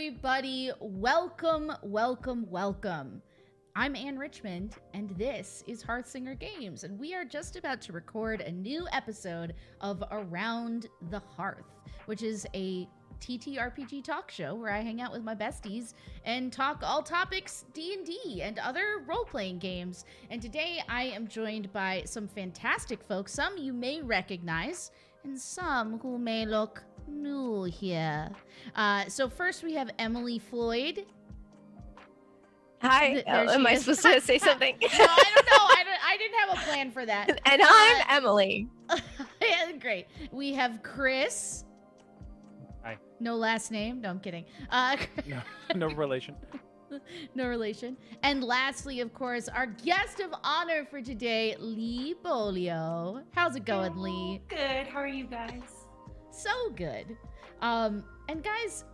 everybody. Welcome, welcome, welcome. I'm Ann Richmond, and this is Hearth Games, and we are just about to record a new episode of Around the Hearth, which is a TTRPG talk show where I hang out with my besties and talk all topics D&D and other role-playing games. And today I am joined by some fantastic folks, some you may recognize, and some who may look new here. So first we have Emily Floyd. Hi. Am I supposed to say something? No, I don't know. I didn't have a plan for that. And I'm Emily. Yeah, great. We have Chris. Hi. No last name. No, I'm kidding. No relation. No relation. And lastly, of course, our guest of honor for today, Leigh Bolio. How's it going, Leigh? Good. How are you guys? So good. And guys,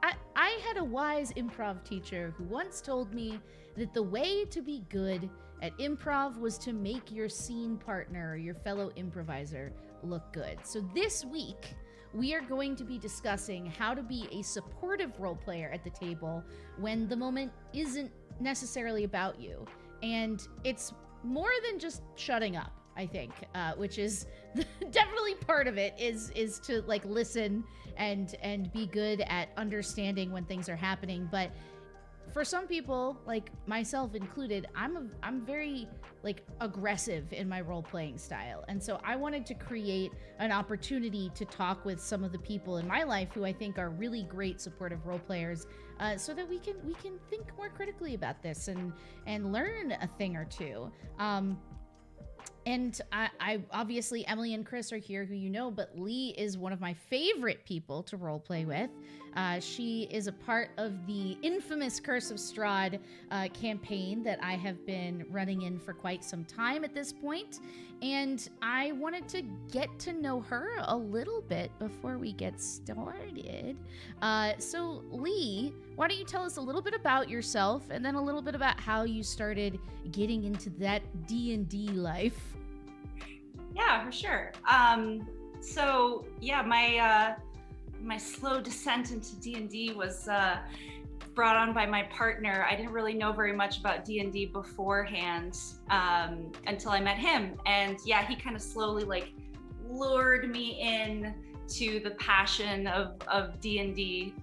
I had a wise improv teacher who once told me that the way to be good at improv was to make your scene partner, your fellow improviser, look good. So this week, we are going to be discussing how to be a supportive role player at the table when the moment isn't necessarily about you. And it's more than just shutting up, I think, which is definitely part of it, is to like listen and be good at understanding when things are happening. But for some people, like myself included, I'm very like aggressive in my role-playing style. And so I wanted to create an opportunity to talk with some of the people in my life who I think are really great supportive role players, so that we can think more critically about this and learn a thing or two. And I obviously, Emily and Chris are here, who you know, but Leigh is one of my favorite people to roleplay with. She is a part of the infamous Curse of Strahd campaign that I have been running in for quite some time at this point. And I wanted to get to know her a little bit before we get started. So Leigh, why don't you tell us a little bit about yourself and then a little bit about how you started getting into that D&D life? Yeah, for sure. So yeah, my slow descent into D&D was brought on by my partner. I didn't really know very much about D&D beforehand until I met him, and yeah, he kind of slowly like lured me in to the passion of D&D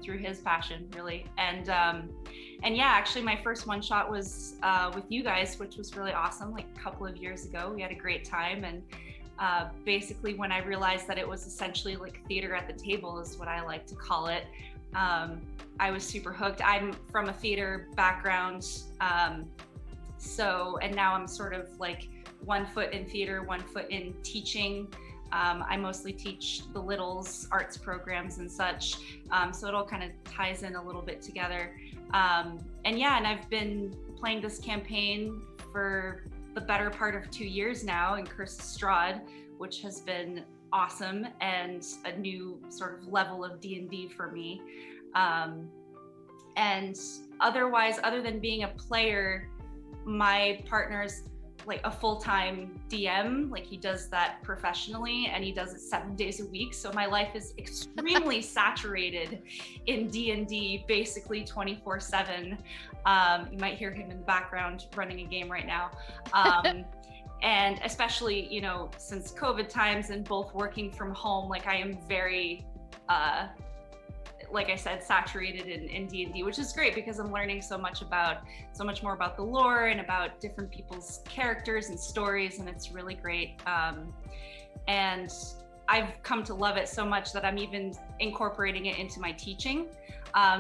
through his passion, really. And yeah, actually my first one shot was with you guys, which was really awesome, like a couple of years ago. We had a great time, and basically when I realized that it was essentially like theater at the table is what I like to call it, I was super hooked. I'm from a theater background, and now I'm sort of like 1 foot in theater, 1 foot in teaching. I mostly teach the littles, arts programs and such. So it all kind of ties in a little bit together. And I've been playing this campaign for the better part of 2 years now in Curse of Strahd, which has been awesome and a new sort of level of D&D for me. And otherwise, other than being a player, my partner's like a full-time DM, like he does that professionally and he does it 7 days a week. So my life is extremely saturated in D&D, basically 24/7. You might hear him in the background running a game right now. And especially, you know, since COVID times and both working from home, like I am very, like I said, saturated in D&D, which is great because I'm learning so much more about the lore and about different people's characters and stories, and it's really great. And I've come to love it so much that I'm even incorporating it into my teaching.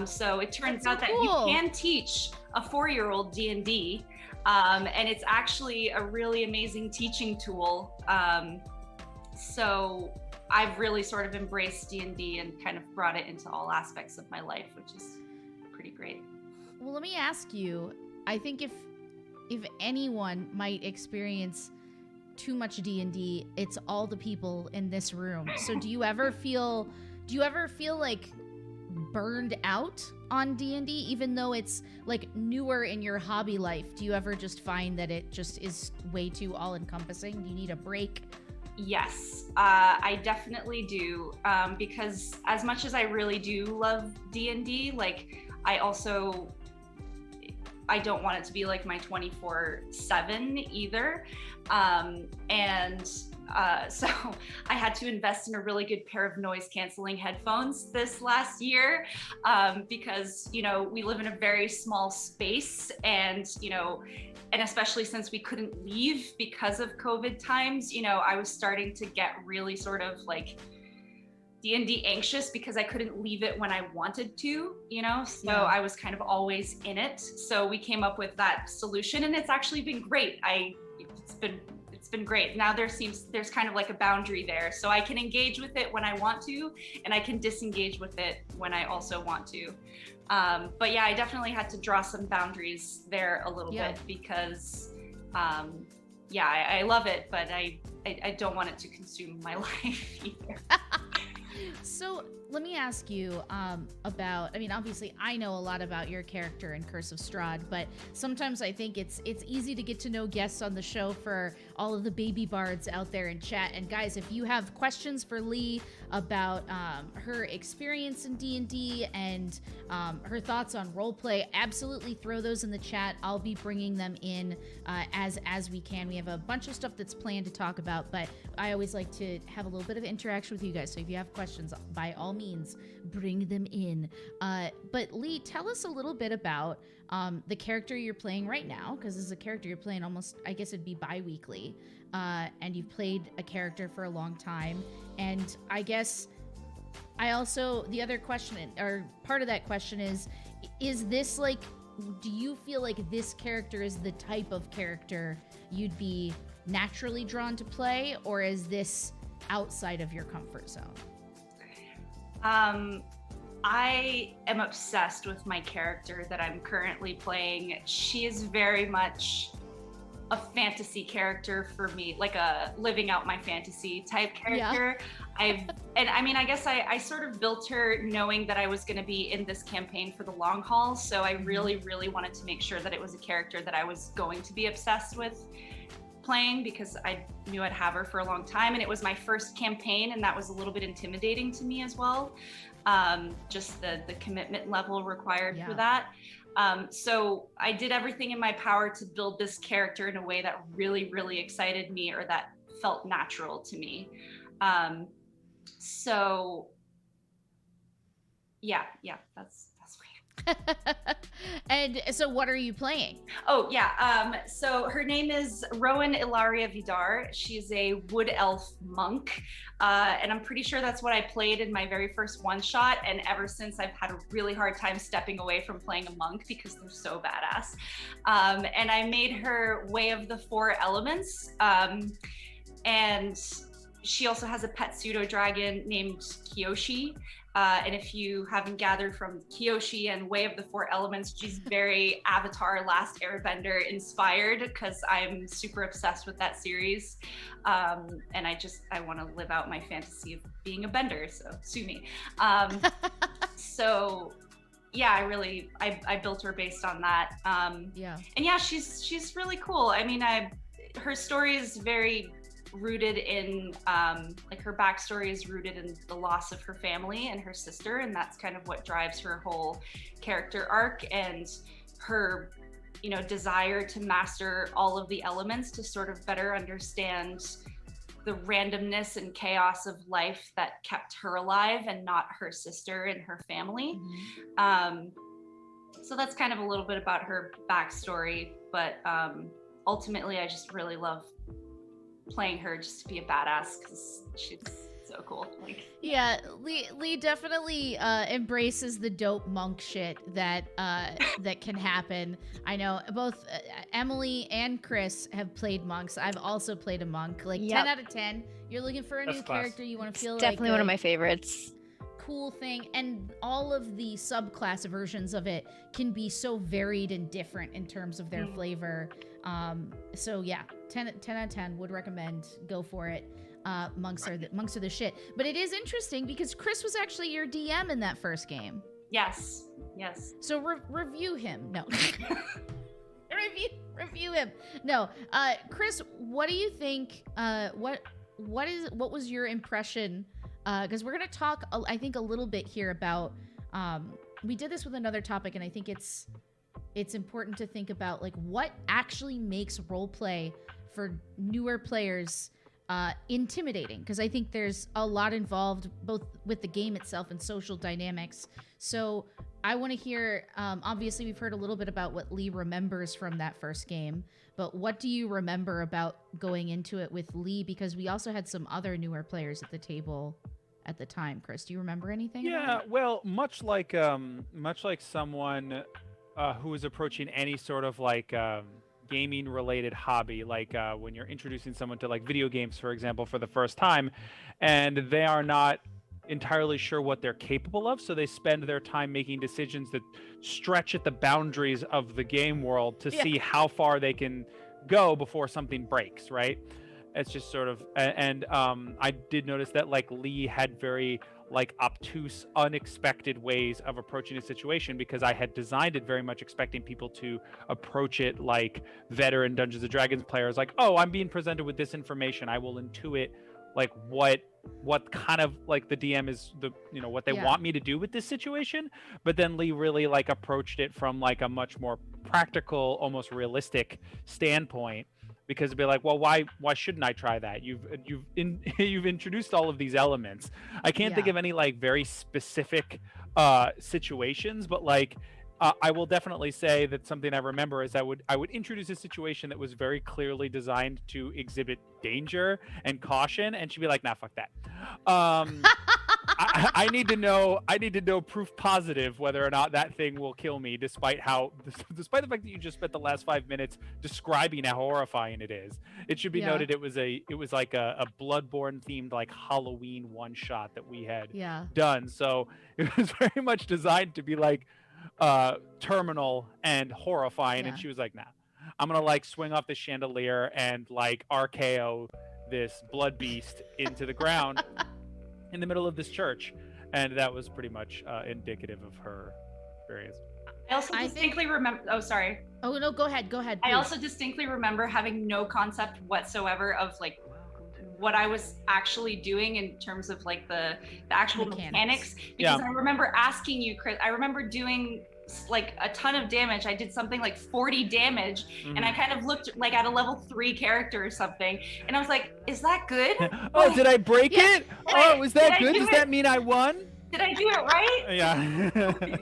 So it turns out that you can teach a 4-year-old D&D, and it's actually a really amazing teaching tool. So I've really sort of embraced D&D and kind of brought it into all aspects of my life, which is pretty great. Well, let me ask you, I think if anyone might experience too much D&D, it's all the people in this room. So do you ever feel like burned out on D&D, even though it's like newer in your hobby life? Do you ever just find that it just is way too all encompassing? Do you need a break? Yes, I definitely do, because as much as I really do love D&D, like I don't want it to be like my 24/7 either. So I had to invest in a really good pair of noise canceling headphones this last year, because, we live in a very small space, and, and especially since we couldn't leave because of COVID times, I was starting to get really sort of like D&D anxious because I couldn't leave it when I wanted to, so Yeah. I was kind of always in it. So we came up with that solution, and it's actually been great. It's been great. Now there's kind of like a boundary there, so I can engage with it when I want to, and I can disengage with it when I also want to. But yeah, I definitely had to draw some boundaries there a little bit, because I love it, but I don't want it to consume my life either. So let me ask you about, obviously I know a lot about your character in Curse of Strahd, but sometimes I think it's easy to get to know guests on the show for all of the baby bards out there in chat. And guys, if you have questions for Leigh about her experience in D&D and her thoughts on roleplay, absolutely throw those in the chat. I'll be bringing them in as we can. We have a bunch of stuff that's planned to talk about, but I always like to have a little bit of interaction with you guys. So if you have questions, by all means, bring them in. But Leigh, tell us a little bit about the character you're playing right now, because this is a character you're playing almost, I guess it'd be bi-weekly, and you've played a character for a long time. And I guess the other question, or part of that question is this like, do you feel like this character is the type of character you'd be naturally drawn to play, or is this outside of your comfort zone? I am obsessed with my character that I'm currently playing. She is very much a fantasy character for me, like a living out my fantasy type character. Yeah. I guess I sort of built her knowing that I was going to be in this campaign for the long haul. So I really, really wanted to make sure that it was a character that I was going to be obsessed with playing, because I knew I'd have her for a long time, and it was my first campaign, and that was a little bit intimidating to me as well. Just the commitment level required for that. So I did everything in my power to build this character in a way that really, really excited me, or that felt natural to me. So yeah, that's weird. And so what are you playing? Oh yeah, so her name is Rowan Ilaria Vidar. She's a wood elf monk, and I'm pretty sure that's what I played in my very first one shot, and ever since I've had a really hard time stepping away from playing a monk because they're so badass. And I made her Way of the Four Elements, and she also has a pet pseudo dragon named Kiyoshi. And if you haven't gathered from Kiyoshi and Way of the Four Elements, she's very Avatar Last Airbender inspired, because I'm super obsessed with that series. And I want to live out my fantasy of being a bender, so sue me. So yeah, I built her based on that. And yeah, she's really cool. Her story is very rooted in her backstory is rooted in the loss of her family and her sister, and that's kind of what drives her whole character arc, and her desire to master all of the elements to sort of better understand the randomness and chaos of life that kept her alive and not her sister and her family. So that's kind of a little bit about her backstory, but ultimately I just really love playing her just to be a badass, because she's so cool. Yeah, Leigh definitely embraces the dope monk shit that can happen. I know both Emily and Chris have played monks. I've also played a monk. 10 out of 10. You're looking for a new character. You want to feel definitely one of my favorites. Cool thing, and all of the subclass versions of it can be so varied and different in terms of their flavor. So yeah, 10 out of 10 would recommend. Go for it. Monks are the shit. But it is interesting because Chris was actually your DM in that first game. Yes. So review him. No. Review him. No. Chris, what do you think? what was your impression? Because we're gonna talk, I think, a little bit here about. We did this with another topic, and I think it's important to think about like what actually makes roleplay for newer players intimidating, because I think there's a lot involved both with the game itself and social dynamics. So I want to hear, obviously we've heard a little bit about what Leigh remembers from that first game, but what do you remember about going into it with Leigh? Because we also had some other newer players at the table at the time. Chris, do you remember anything? Yeah, well, much like someone who is approaching any sort of like gaming related hobby, like when you're introducing someone to like video games, for example, for the first time, and they are not entirely sure what they're capable of, so they spend their time making decisions that stretch at the boundaries of the game world to see how far they can go before something breaks, right? It's just sort of, and I did notice that like Leigh had very like obtuse, unexpected ways of approaching a situation, because I had designed it very much expecting people to approach it like veteran Dungeons and Dragons players, like, oh, I'm being presented with this information, I will intuit like what kind of like the DM is, the what they want me to do with this situation. But then Leigh really like approached it from like a much more practical, almost realistic standpoint, because it'd be like, well, why shouldn't I try that? You've introduced all of these elements. I can't think of any like very specific situations, but like I will definitely say that something I remember is I would introduce a situation that was very clearly designed to exhibit danger and caution, and she'd be like, nah, fuck that. I need to know proof positive whether or not that thing will kill me, despite the fact that you just spent the last 5 minutes describing how horrifying it is. It should be noted it was like a Bloodborne themed like Halloween one shot that we had done. So it was very much designed to be like terminal and horrifying, and she was like, nah, I'm gonna like swing off the chandelier and like RKO this blood beast into the ground in the middle of this church. And that was pretty much indicative of her experience. I also distinctly remember, oh, sorry. Oh, no, go ahead. Please. I also distinctly remember having no concept whatsoever of like what I was actually doing in terms of like the actual mechanics. Because I remember asking you, Chris, I remember doing like a ton of damage. I did something like 40 damage, and I kind of looked like at a level 3 character or something, and I was like, is that good? Oh, did I break it? Oh, was that good? Does that mean I won? Did I do it right? Yeah.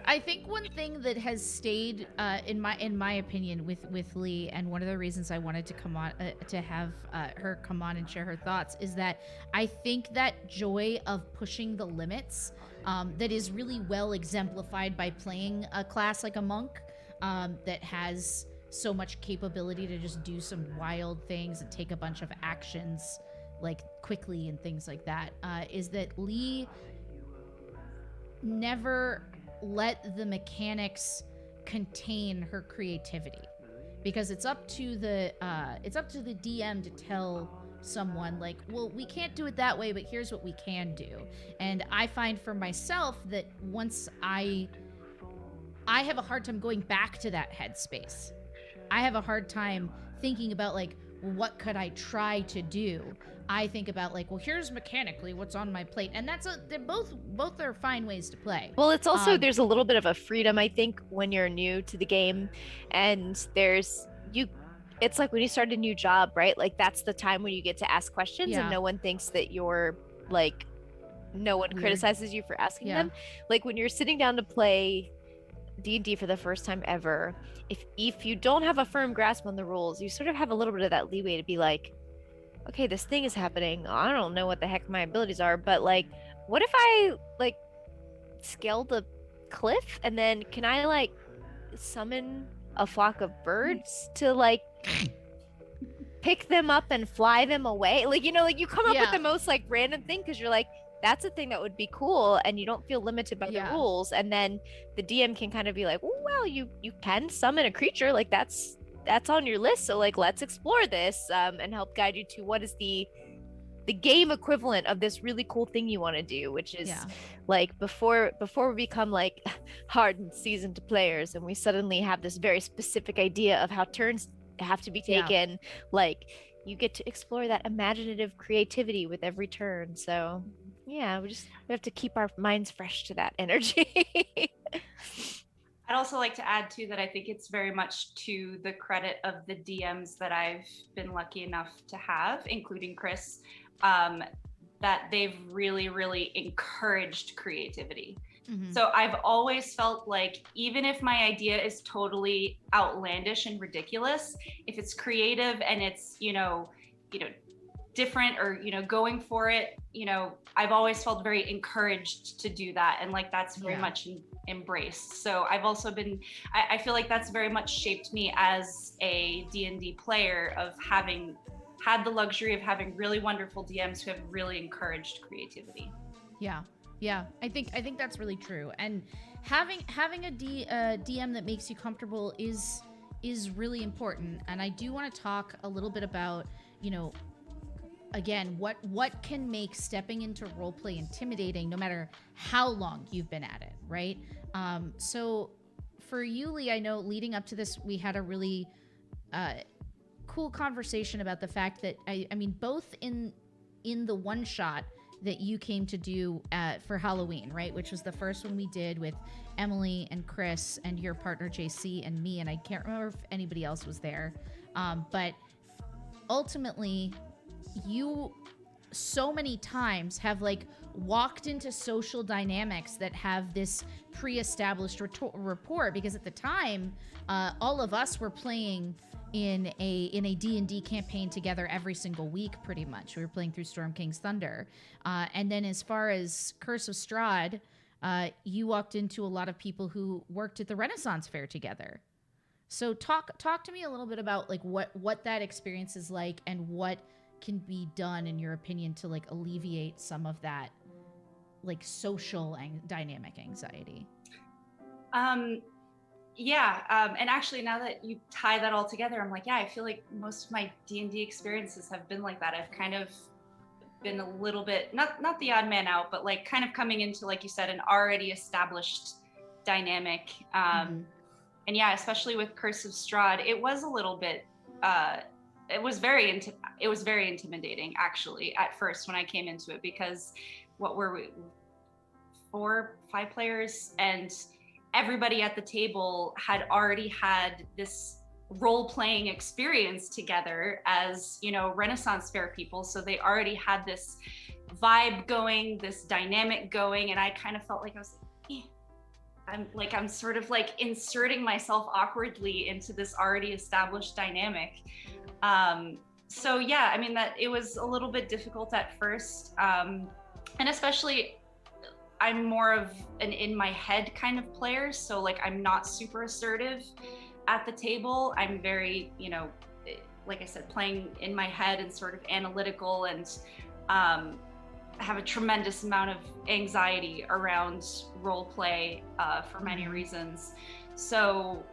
I think one thing that has stayed in my opinion with Leigh, and one of the reasons I wanted to come on to have her come on and share her thoughts, is that I think that joy of pushing the limits that is really well exemplified by playing a class like a monk that has so much capability to just do some wild things and take a bunch of actions like quickly and things like that, is that Leigh never let the mechanics contain her creativity, because it's up to the DM to tell someone like, well, we can't do it that way, but here's what we can do. And I find for myself that once I have a hard time going back to that headspace. I have a hard time thinking about like, what could I try to do? I think about like, well, here's mechanically what's on my plate, and they're both are fine ways to play. Well, it's also there's a little bit of a freedom, I think, when you're new to the game, and it's like when you start a new job, right? Like that's the time when you get to ask questions, and no one thinks that you're like, no one criticizes you for asking them. Like when you're sitting down to play D&D for the first time ever, if you don't have a firm grasp on the rules, you sort of have a little bit of that leeway to be like, okay, this thing is happening, I don't know what the heck my abilities are, but like, what if I like scale the cliff, and then can I like summon a flock of birds to like pick them up and fly them away? Like, like you come up with the most like random thing, because you're like, that's a thing that would be cool, and you don't feel limited by the rules. And then the DM can kind of be like, well, you can summon a creature, like that's on your list, so like let's explore this, and help guide you to what is the game equivalent of this really cool thing you want to do, which is like before we become like hardened, seasoned players, and we suddenly have this very specific idea of how turns have to be taken. Like you get to explore that imaginative creativity with every turn. So yeah, we have to keep our minds fresh to that energy. I'd also like to add too that I think it's very much to the credit of the DMs that I've been lucky enough to have, including Chris, that they've really, really encouraged creativity. So I've always felt like even if my idea is totally outlandish and ridiculous, if it's creative and it's, different or, going for it, I've always felt very encouraged to do that. And like, that's very much embraced. So I've also been, I feel like that's very much shaped me as a D&D player, of having had the luxury of having really wonderful DMs who have really encouraged creativity. Yeah, I think that's really true. And having a DM that makes you comfortable is really important. And I do want to talk a little bit about, again, what can make stepping into roleplay intimidating, no matter how long you've been at it, right? So for you, Leigh, I know leading up to this, we had a really cool conversation about the fact that I mean, both in the one shot that you came to do for Halloween, right? Which was the first one we did with Emily and Chris and your partner JC and me, and I can't remember if anybody else was there. But ultimately, you so many times have like walked into social dynamics that have this pre-established rapport, because at the time, all of us were playing in a D&D campaign together every single week, pretty much. We were playing through Storm King's Thunder. And then as far as Curse of Strahd, you walked into a lot of people who worked at the Renaissance Fair together. So talk to me a little bit about like what that experience is like, and what can be done, in your opinion, to like alleviate some of that like social dynamic anxiety. And actually, now that you tie that all together, I'm like, I feel like most of my D&D experiences have been like that. I've kind of been a little bit, not the odd man out, but like kind of coming into, like you said, an already established dynamic. And yeah, especially with Curse of Strahd, it was a little bit, it was very intimidating, actually, at first when I came into it, because what were we, 4, 5 players, and everybody at the table had already had this role-playing experience together as, Renaissance Fair people. So they already had this vibe going, this dynamic going, and I kind of felt like I was like, I'm sort of like inserting myself awkwardly into this already established dynamic. So yeah, I mean, that it was a little bit difficult at first. And especially, I'm more of an in my head kind of player. So like, I'm not super assertive at the table. I'm very, like I said, playing in my head and sort of analytical, and have a tremendous amount of anxiety around role play for many reasons. So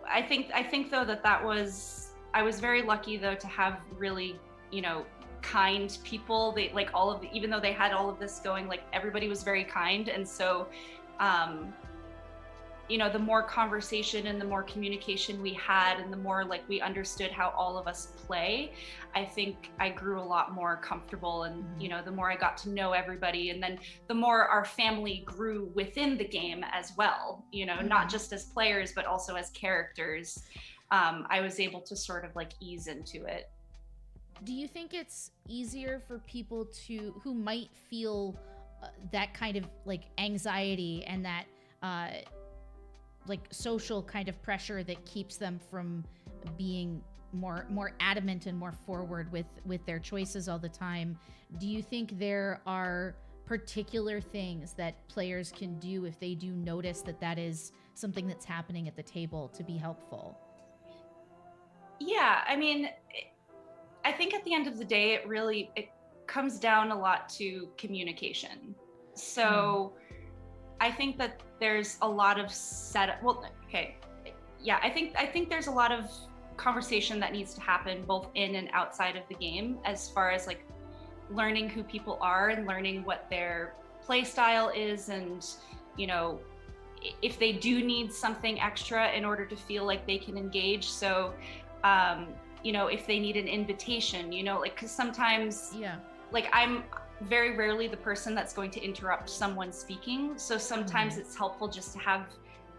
I think though I was very lucky though to have really, kind people. They like even though they had all of this going, like everybody was very kind. And so, the more conversation and the more communication we had, and the more like we understood how all of us play, I think I grew a lot more comfortable. And, the more I got to know everybody, and then the more our family grew within the game as well, not just as players, but also as characters, I was able to sort of like ease into it. Do you think it's easier for people who might feel that kind of like anxiety and that like social kind of pressure that keeps them from being more adamant and more forward with their choices all the time? Do you think there are particular things that players can do if they do notice that is something that's happening at the table to be helpful? Yeah, I mean, I think at the end of the day, it comes down a lot to communication. So I think that there's a lot of I think there's a lot of conversation that needs to happen both in and outside of the game, as far as like learning who people are and learning what their play style is, and, if they do need something extra in order to feel like they can engage. So you know, if they need an invitation, you know, like, because sometimes Yeah. like I'm very rarely the person that's going to interrupt someone speaking. So sometimes it's helpful just to have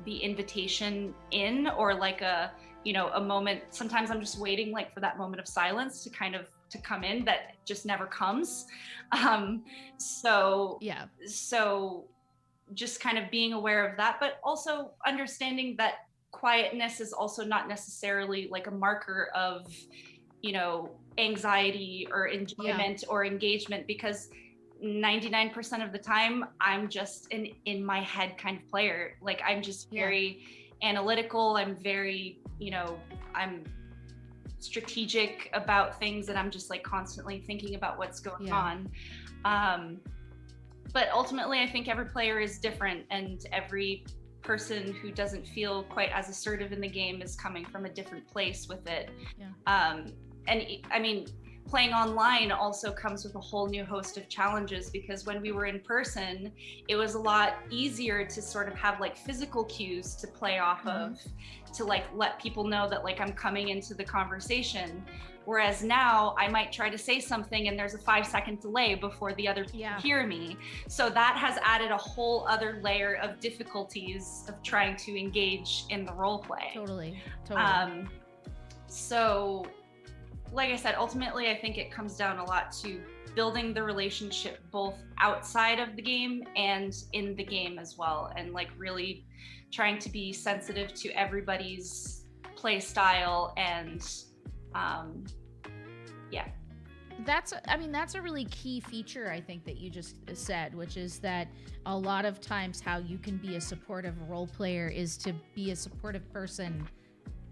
the invitation in, or like a, you know, a moment. Sometimes I'm just waiting like for that moment of silence to kind of to come in, that just never comes. So Yeah. So just kind of being aware of that, but also understanding that quietness is also not necessarily like a marker of, you know, anxiety or enjoyment or engagement, because 99% of the time I'm just an in my head kind of player. Like I'm just very analytical. I'm very, you know, I'm strategic about things, and I'm just like constantly thinking about what's going on. But ultimately I think every player is different, and every person who doesn't feel quite as assertive in the game is coming from a different place with it. And I mean, playing online also comes with a whole new host of challenges, because when we were in person, it was a lot easier to sort of have like physical cues to play off of, to like let people know that like I'm coming into the conversation. Whereas now I might try to say something and there's a 5-second delay before the other people hear me. So that has added a whole other layer of difficulties of trying to engage in the role play. Totally. So like I said, ultimately, I think it comes down a lot to building the relationship both outside of the game and in the game as well. And like really trying to be sensitive to everybody's play style and that's a really key feature, I think, that you just said, which is that a lot of times how you can be a supportive role player is to be a supportive person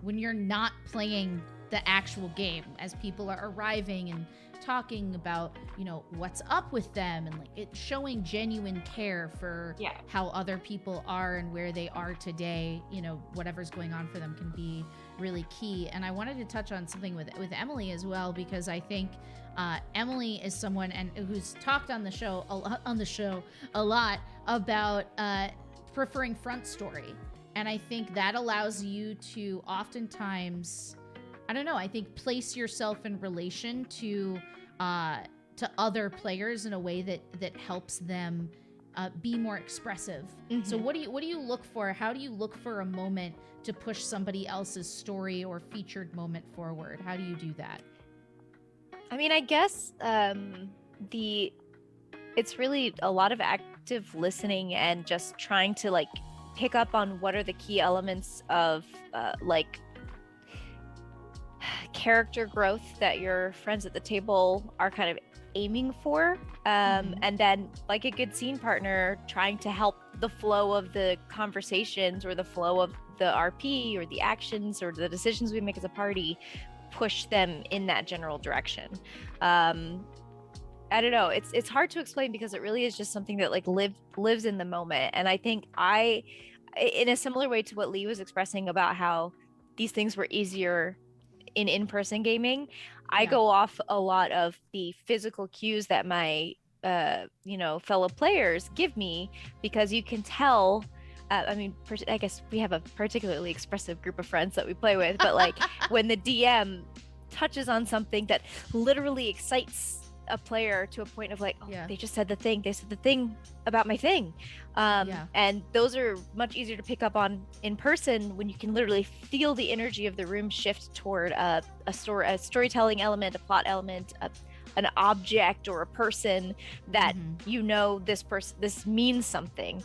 when you're not playing the actual game, as people are arriving and talking about, you know, what's up with them, and like it showing genuine care for how other people are and where they are today, you know, whatever's going on for them can be really key. And I wanted to touch on something with Emily as well, because I think Emily is someone and who's talked on the show a lot about preferring front story. And I think that allows you to oftentimes, I don't know, I think place yourself in relation to other players in a way that helps them be more expressive. So what do you look for? How do you look for a moment to push somebody else's story or featured moment forward? How do you do that? I mean, I guess it's really a lot of active listening and just trying to like pick up on what are the key elements of like character growth that your friends at the table are kind of aiming for, and then like a good scene partner trying to help the flow of the conversations or the flow of the RP or the actions or the decisions we make as a party, push them in that general direction. I don't know, it's hard to explain because it really is just something that like lives in the moment. And I think in a similar way to what Leigh was expressing about how these things were easier in-person gaming, I go off a lot of the physical cues that my fellow players give me, because you can tell, I guess we have a particularly expressive group of friends that we play with, but like when the DM touches on something that literally excites a player to a point of like, they just said the thing about my thing, and those are much easier to pick up on in person when you can literally feel the energy of the room shift toward a storytelling element, a plot element, an object or a person that you know this means something,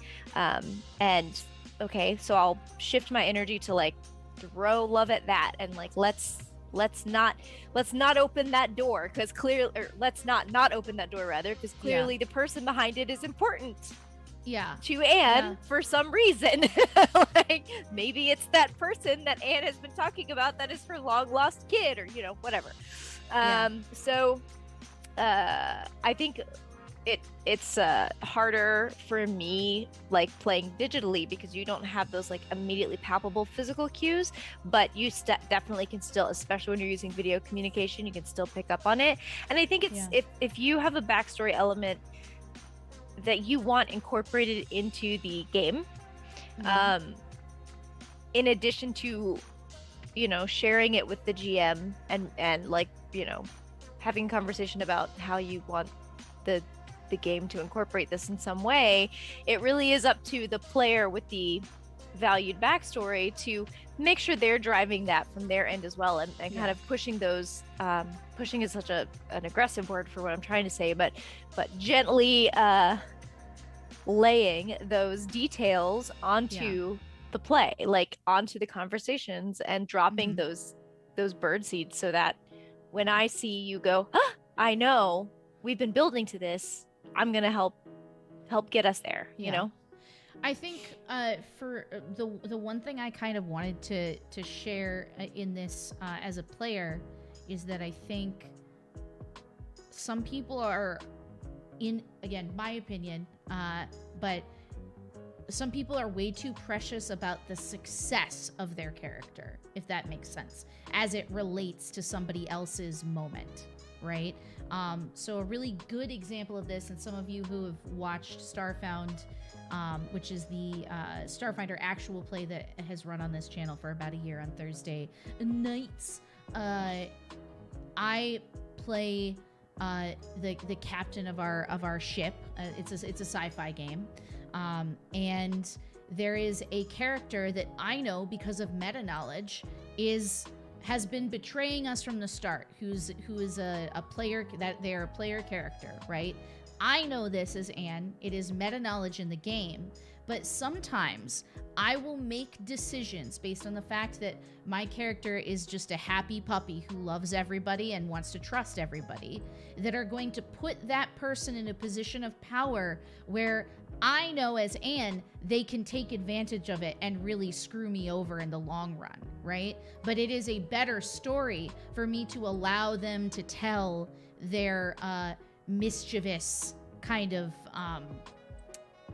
and okay, so I'll shift my energy to like throw love at that, and like let's not open that door, because clearly, or let's not open that door rather, because clearly the person behind it is important to Anne for some reason. Like maybe it's that person that Anne has been talking about that is her long lost kid, or you know, whatever. So I think it's harder for me like playing digitally, because you don't have those like immediately palpable physical cues, but you definitely can still, especially when you're using video communication, you can still pick up on it. And I think it's if you have a backstory element that you want incorporated into the game, in addition to sharing it with the GM and like, having conversation about how you want the game to incorporate this in some way. It really is up to the player with the valued backstory to make sure they're driving that from their end as well, and kind of pushing those pushing is such an aggressive word for what I'm trying to say, but gently laying those details onto the play, like onto the conversations, and dropping those bird seeds, so that when I see you go, I know we've been building to this, I'm gonna help get us there. I think for the one thing I kind of wanted to share in this as a player is that I think some people are, again, my opinion, but some people are way too precious about the success of their character, if that makes sense, as it relates to somebody else's moment, right? So a really good example of this, and some of you who have watched Starfound, which is the Starfinder actual play that has run on this channel for about a year on Thursday nights, I play the captain of our ship. It's a sci-fi game, and there is a character that I know because of meta knowledge has been betraying us from the start, who is a player, that they're a player character, right? I know this as Anne. It is meta knowledge in the game, but sometimes I will make decisions based on the fact that my character is just a happy puppy who loves everybody and wants to trust everybody, that are going to put that person in a position of power where I know as Anne, they can take advantage of it and really screw me over in the long run, right? But it is a better story for me to allow them to tell their mischievous kind of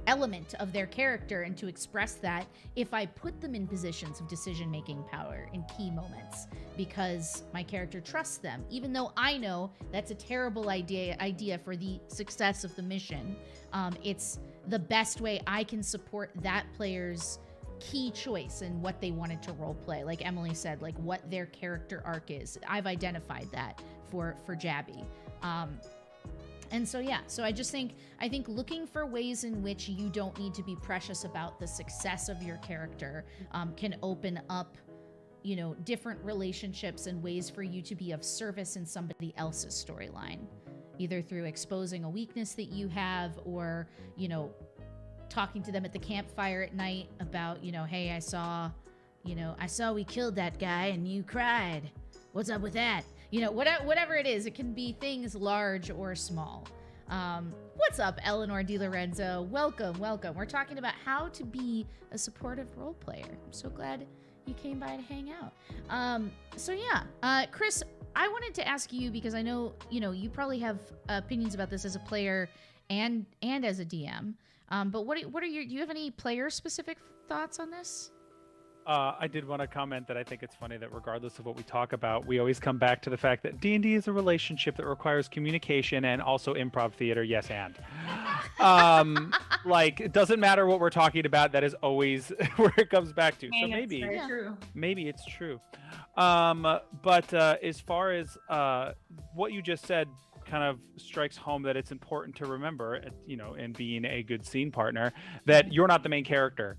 element of their character and to express that if I put them in positions of decision-making power in key moments, because my character trusts them, even though I know that's a terrible idea for the success of the mission. It's the best way I can support that player's key choice and what they wanted to role play. Like Emily said, like what their character arc is. I've identified that for Jabby. And so, so I think looking for ways in which you don't need to be precious about the success of your character can open up, different relationships and ways for you to be of service in somebody else's storyline, either through exposing a weakness that you have, or, talking to them at the campfire at night about, hey, I saw we killed that guy and you cried. What's up with that? Whatever it is, it can be things large or small. What's up, Eleanor DiLorenzo? Welcome. We're talking about how to be a supportive role player. I'm so glad you came by to hang out. Chris, I wanted to ask you, because I know, you probably have opinions about this as a player and as a DM. But do you have any player-specific thoughts on this? I did want to comment that I think it's funny that regardless of what we talk about, we always come back to the fact that D&D is a relationship that requires communication and also improv theater. Yes, and like, it doesn't matter what we're talking about. That is always where it comes back to. So maybe it's true. But as far as what you just said, kind of strikes home that it's important to remember, in being a good scene partner, that you're not the main character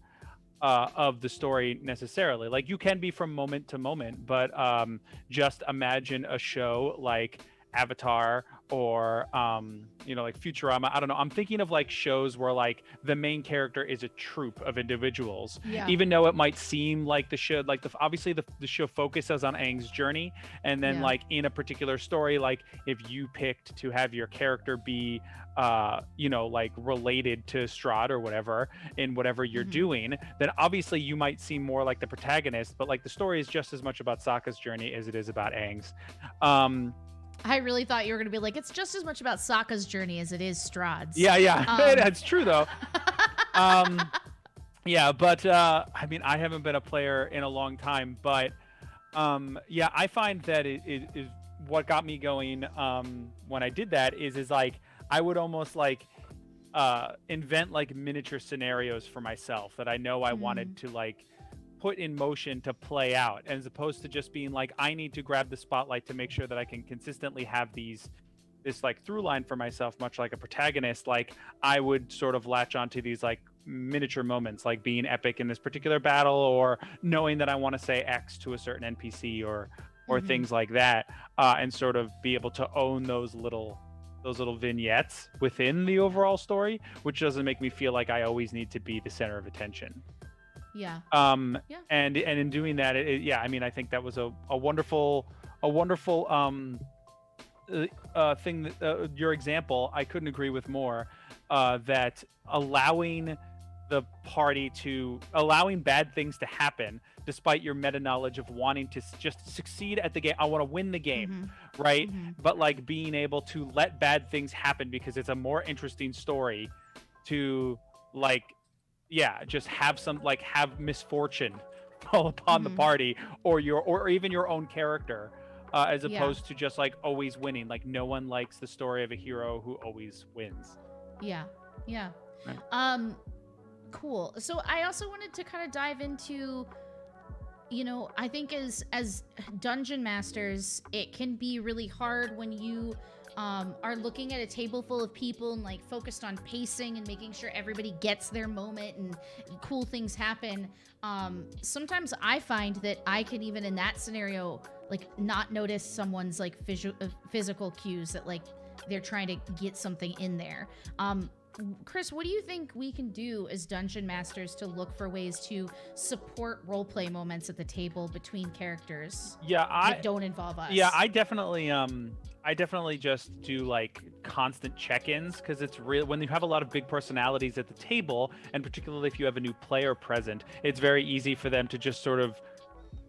of the story necessarily. Like, you can be from moment to moment, but just imagine a show like Avatar or like Futurama. I don't know, I'm thinking of like shows where like the main character is a troupe of individuals, even though it might seem like the show, like obviously the show focuses on Aang's journey, and then like in a particular story, like if you picked to have your character be like related to Strahd or whatever in whatever you're doing, then obviously you might seem more like the protagonist, but like the story is just as much about Sokka's journey as it is about Aang's. I really thought you were going to be like, it's just as much about Sokka's journey as it is Strahd's. Yeah. That's true, though. But I mean, I haven't been a player in a long time, but I find that it is what got me going when I did that is like, I would almost like invent like miniature scenarios for myself that I know I wanted to like put in motion to play out, as opposed to just being like, I need to grab the spotlight to make sure that I can consistently have this like through line for myself, much like a protagonist. Like I would sort of latch onto these like miniature moments, like being epic in this particular battle, or knowing that I want to say X to a certain NPC, or things like that, and sort of be able to own those little vignettes within the overall story, which doesn't make me feel like I always need to be the center of attention. Yeah. And in doing that, I mean, I think that was a wonderful thing that your example, I couldn't agree with more, that allowing bad things to happen despite your meta knowledge of wanting to just succeed at the game. I want to win the game, right? But like being able to let bad things happen because it's a more interesting story to like, just have have misfortune fall upon the party or even your own character, as opposed to just like always winning. Like no one likes the story of a hero who always wins. Yeah. Right. Cool. So I also wanted to kind of dive into, I think as dungeon masters, it can be really hard when you are looking at a table full of people and like focused on pacing and making sure everybody gets their moment and cool things happen. Sometimes I find that I can, even in that scenario, like not notice someone's like physical cues that like they're trying to get something in there. Chris, what do you think we can do as dungeon masters to look for ways to support roleplay moments at the table between characters that don't involve us? Yeah, I definitely just do like constant check-ins, because it's real when you have a lot of big personalities at the table, and particularly if you have a new player present, it's very easy for them to just sort of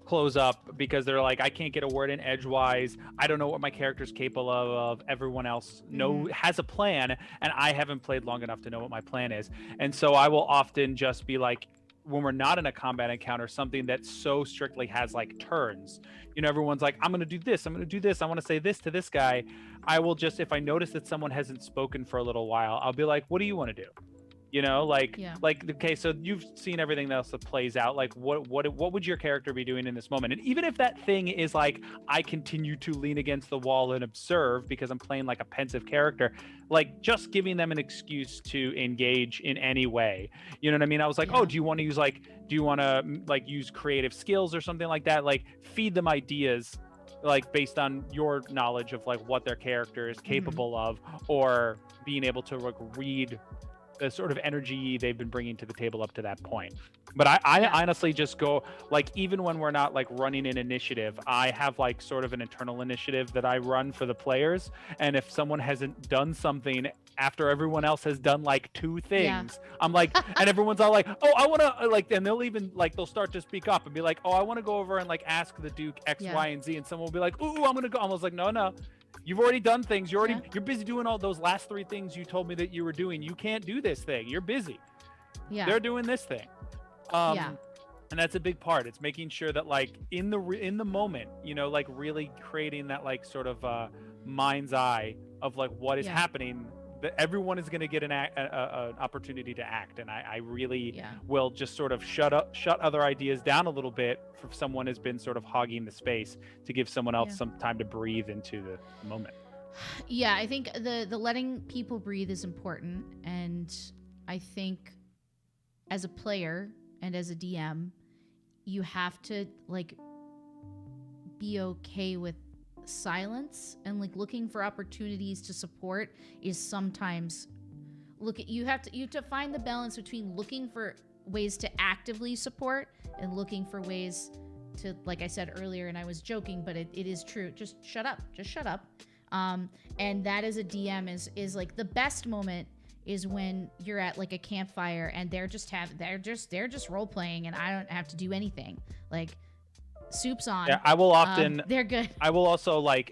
close up because they're like, I can't get a word in edgewise. I don't know what my character's capable of. Everyone else has a plan, and I haven't played long enough to know what my plan is. And so I will often just be like, when we're not in a combat encounter, something that so strictly has like turns, everyone's like, I'm going to do this. I'm going to do this. I want to say this to this guy. I will just, if I notice that someone hasn't spoken for a little while, I'll be like, what do you want to do? Okay, so you've seen everything else that plays out. Like, what would your character be doing in this moment? And even if that thing is like, I continue to lean against the wall and observe because I'm playing like a pensive character, like just giving them an excuse to engage in any way. You know what I mean? I was like, oh, do you want to use creative skills or something like that? Like feed them ideas, like based on your knowledge of like what their character is capable of, or being able to like read the sort of energy they've been bringing to the table up to that point. But I honestly just go, like, even when we're not like running an initiative, I have like sort of an internal initiative that I run for the players. And if someone hasn't done something after everyone else has done like 2 things, I'm like, and everyone's all like, oh, I want to like, and they'll even like, they'll start to speak up and be like, oh, I want to go over and like ask the Duke X, Y, and Z. And someone will be like, ooh, I'm going to go. I was like, no. You've already done things. You're busy doing all those last 3 things you told me that you were doing. You can't do this thing. You're busy. Yeah. They're doing this thing. And that's a big part. It's making sure that like in the moment, like really creating that like sort of mind's eye of like what is happening. That everyone is going to get an opportunity to act, and I really will just sort of shut other ideas down a little bit if someone has been sort of hogging the space, to give someone else some time to breathe into the moment. Yeah, I think the letting people breathe is important, and I think as a player and as a DM, you have to like be okay with silence, and like looking for opportunities to support is sometimes you have to find the balance between looking for ways to actively support and looking for ways to, like I said earlier, and I was joking, but it is true, just shut up. And that as a DM is like the best moment is when you're at like a campfire and they're just role playing and I don't have to do anything. Like, soup's on. Yeah, I will often. They're good. I will also the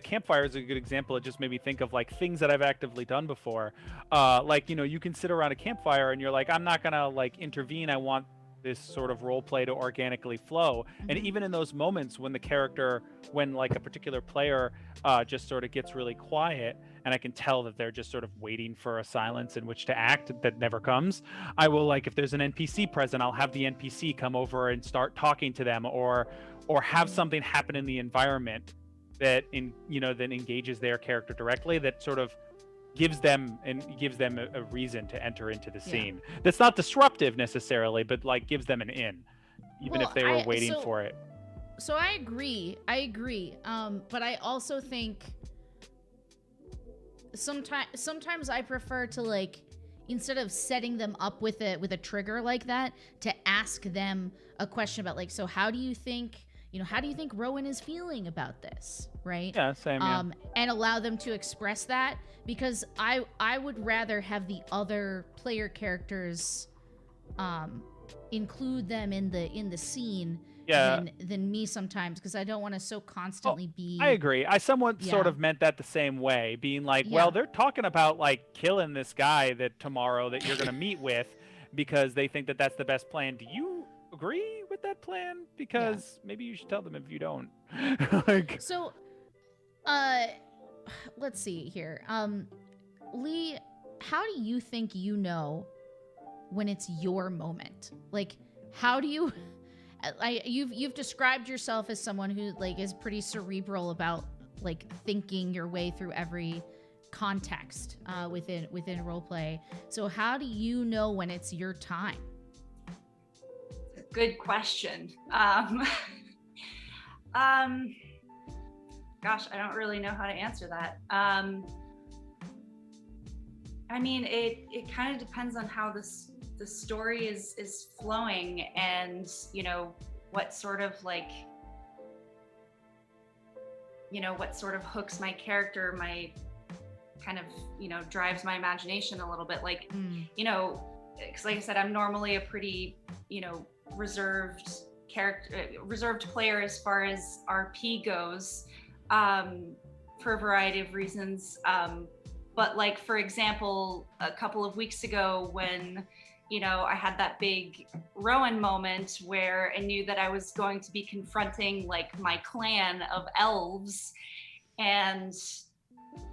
campfire is a good example. It just made me think of like things that I've actively done before. You can sit around a campfire and you're like, I'm not gonna like intervene. I want this sort of role play to organically flow. And even in those moments when like a particular player just sort of gets really quiet and I can tell that they're just sort of waiting for a silence in which to act that never comes, I will, like, if there's an NPC present, I'll have the NPC come over and start talking to them, or have something happen in the environment that that engages their character directly, that sort of gives them a reason to enter into the scene. That's not disruptive necessarily, but like gives them an in, even if they were waiting for it. So I agree. But I also think sometimes I prefer to, like, instead of setting them up with a trigger like that, to ask them a question about, like, so how do you think Rowan is feeling about this, right? Yeah, same. And allow them to express that, because I would rather have the other player characters include them in the scene than me sometimes, because I don't want to so constantly be. I agree. I somewhat sort of meant that the same way, being like, well, they're talking about, like, killing this guy that tomorrow that you're going to meet with because they think that that's the best plan. Do you agree with that plan? Because maybe you should tell them if you don't. So, let's see here. Leigh, how do you think when it's your moment? Like, how do you... You've described yourself as someone who, like, is pretty cerebral about, like, thinking your way through every context within roleplay. So how do you know when it's your time? Good question. Gosh, I don't really know how to answer that. I mean, it kind of depends on how the story is flowing, and what sort of hooks my character, my kind of drives my imagination a little bit, like because like I said, I'm normally a pretty reserved player as far as RP goes, for a variety of reasons, but, like, for example, a couple of weeks ago when I had that big Rowan moment where I knew that I was going to be confronting, like, my clan of elves, and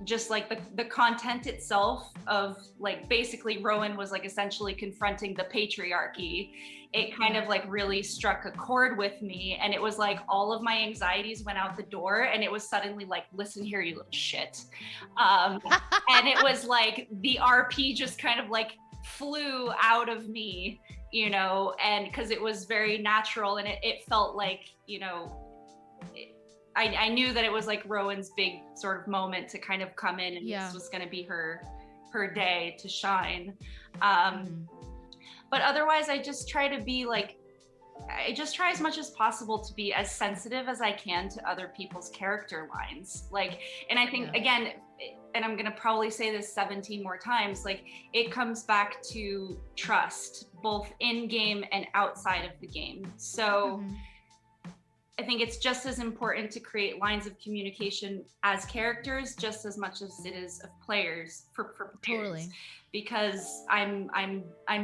just, like, the content itself of, like, basically Rowan was, like, essentially confronting the patriarchy. It kind of, like, really struck a chord with me, and it was like all of my anxieties went out the door, and it was suddenly like, listen here, you little shit. And it was like the RP just kind of, like, flew out of me, and because it was very natural, and it felt like, I knew that it was, like, Rowan's big sort of moment to kind of come in, and this was going to be her day to shine. But otherwise, I just try to be, like, I just try as much as possible to be as sensitive as I can to other people's character lines. Like, and I think, again, and I'm going to probably say this 17 more times, like, it comes back to trust, both in game and outside of the game. So I think it's just as important to create lines of communication as characters, just as much as it is of players for players. Totally. Because I'm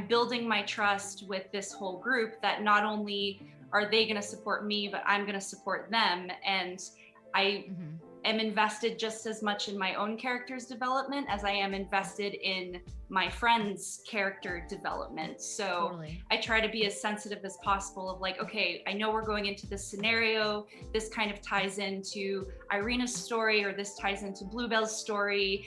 building my trust with this whole group, that not only are they going to support me, but I'm going to support them, and I am invested just as much in my own character's development as I am invested in my friend's character development. So I try to be as sensitive as possible of, like, okay, I know we're going into this scenario, this kind of ties into Irina's story, or this ties into Bluebell's story.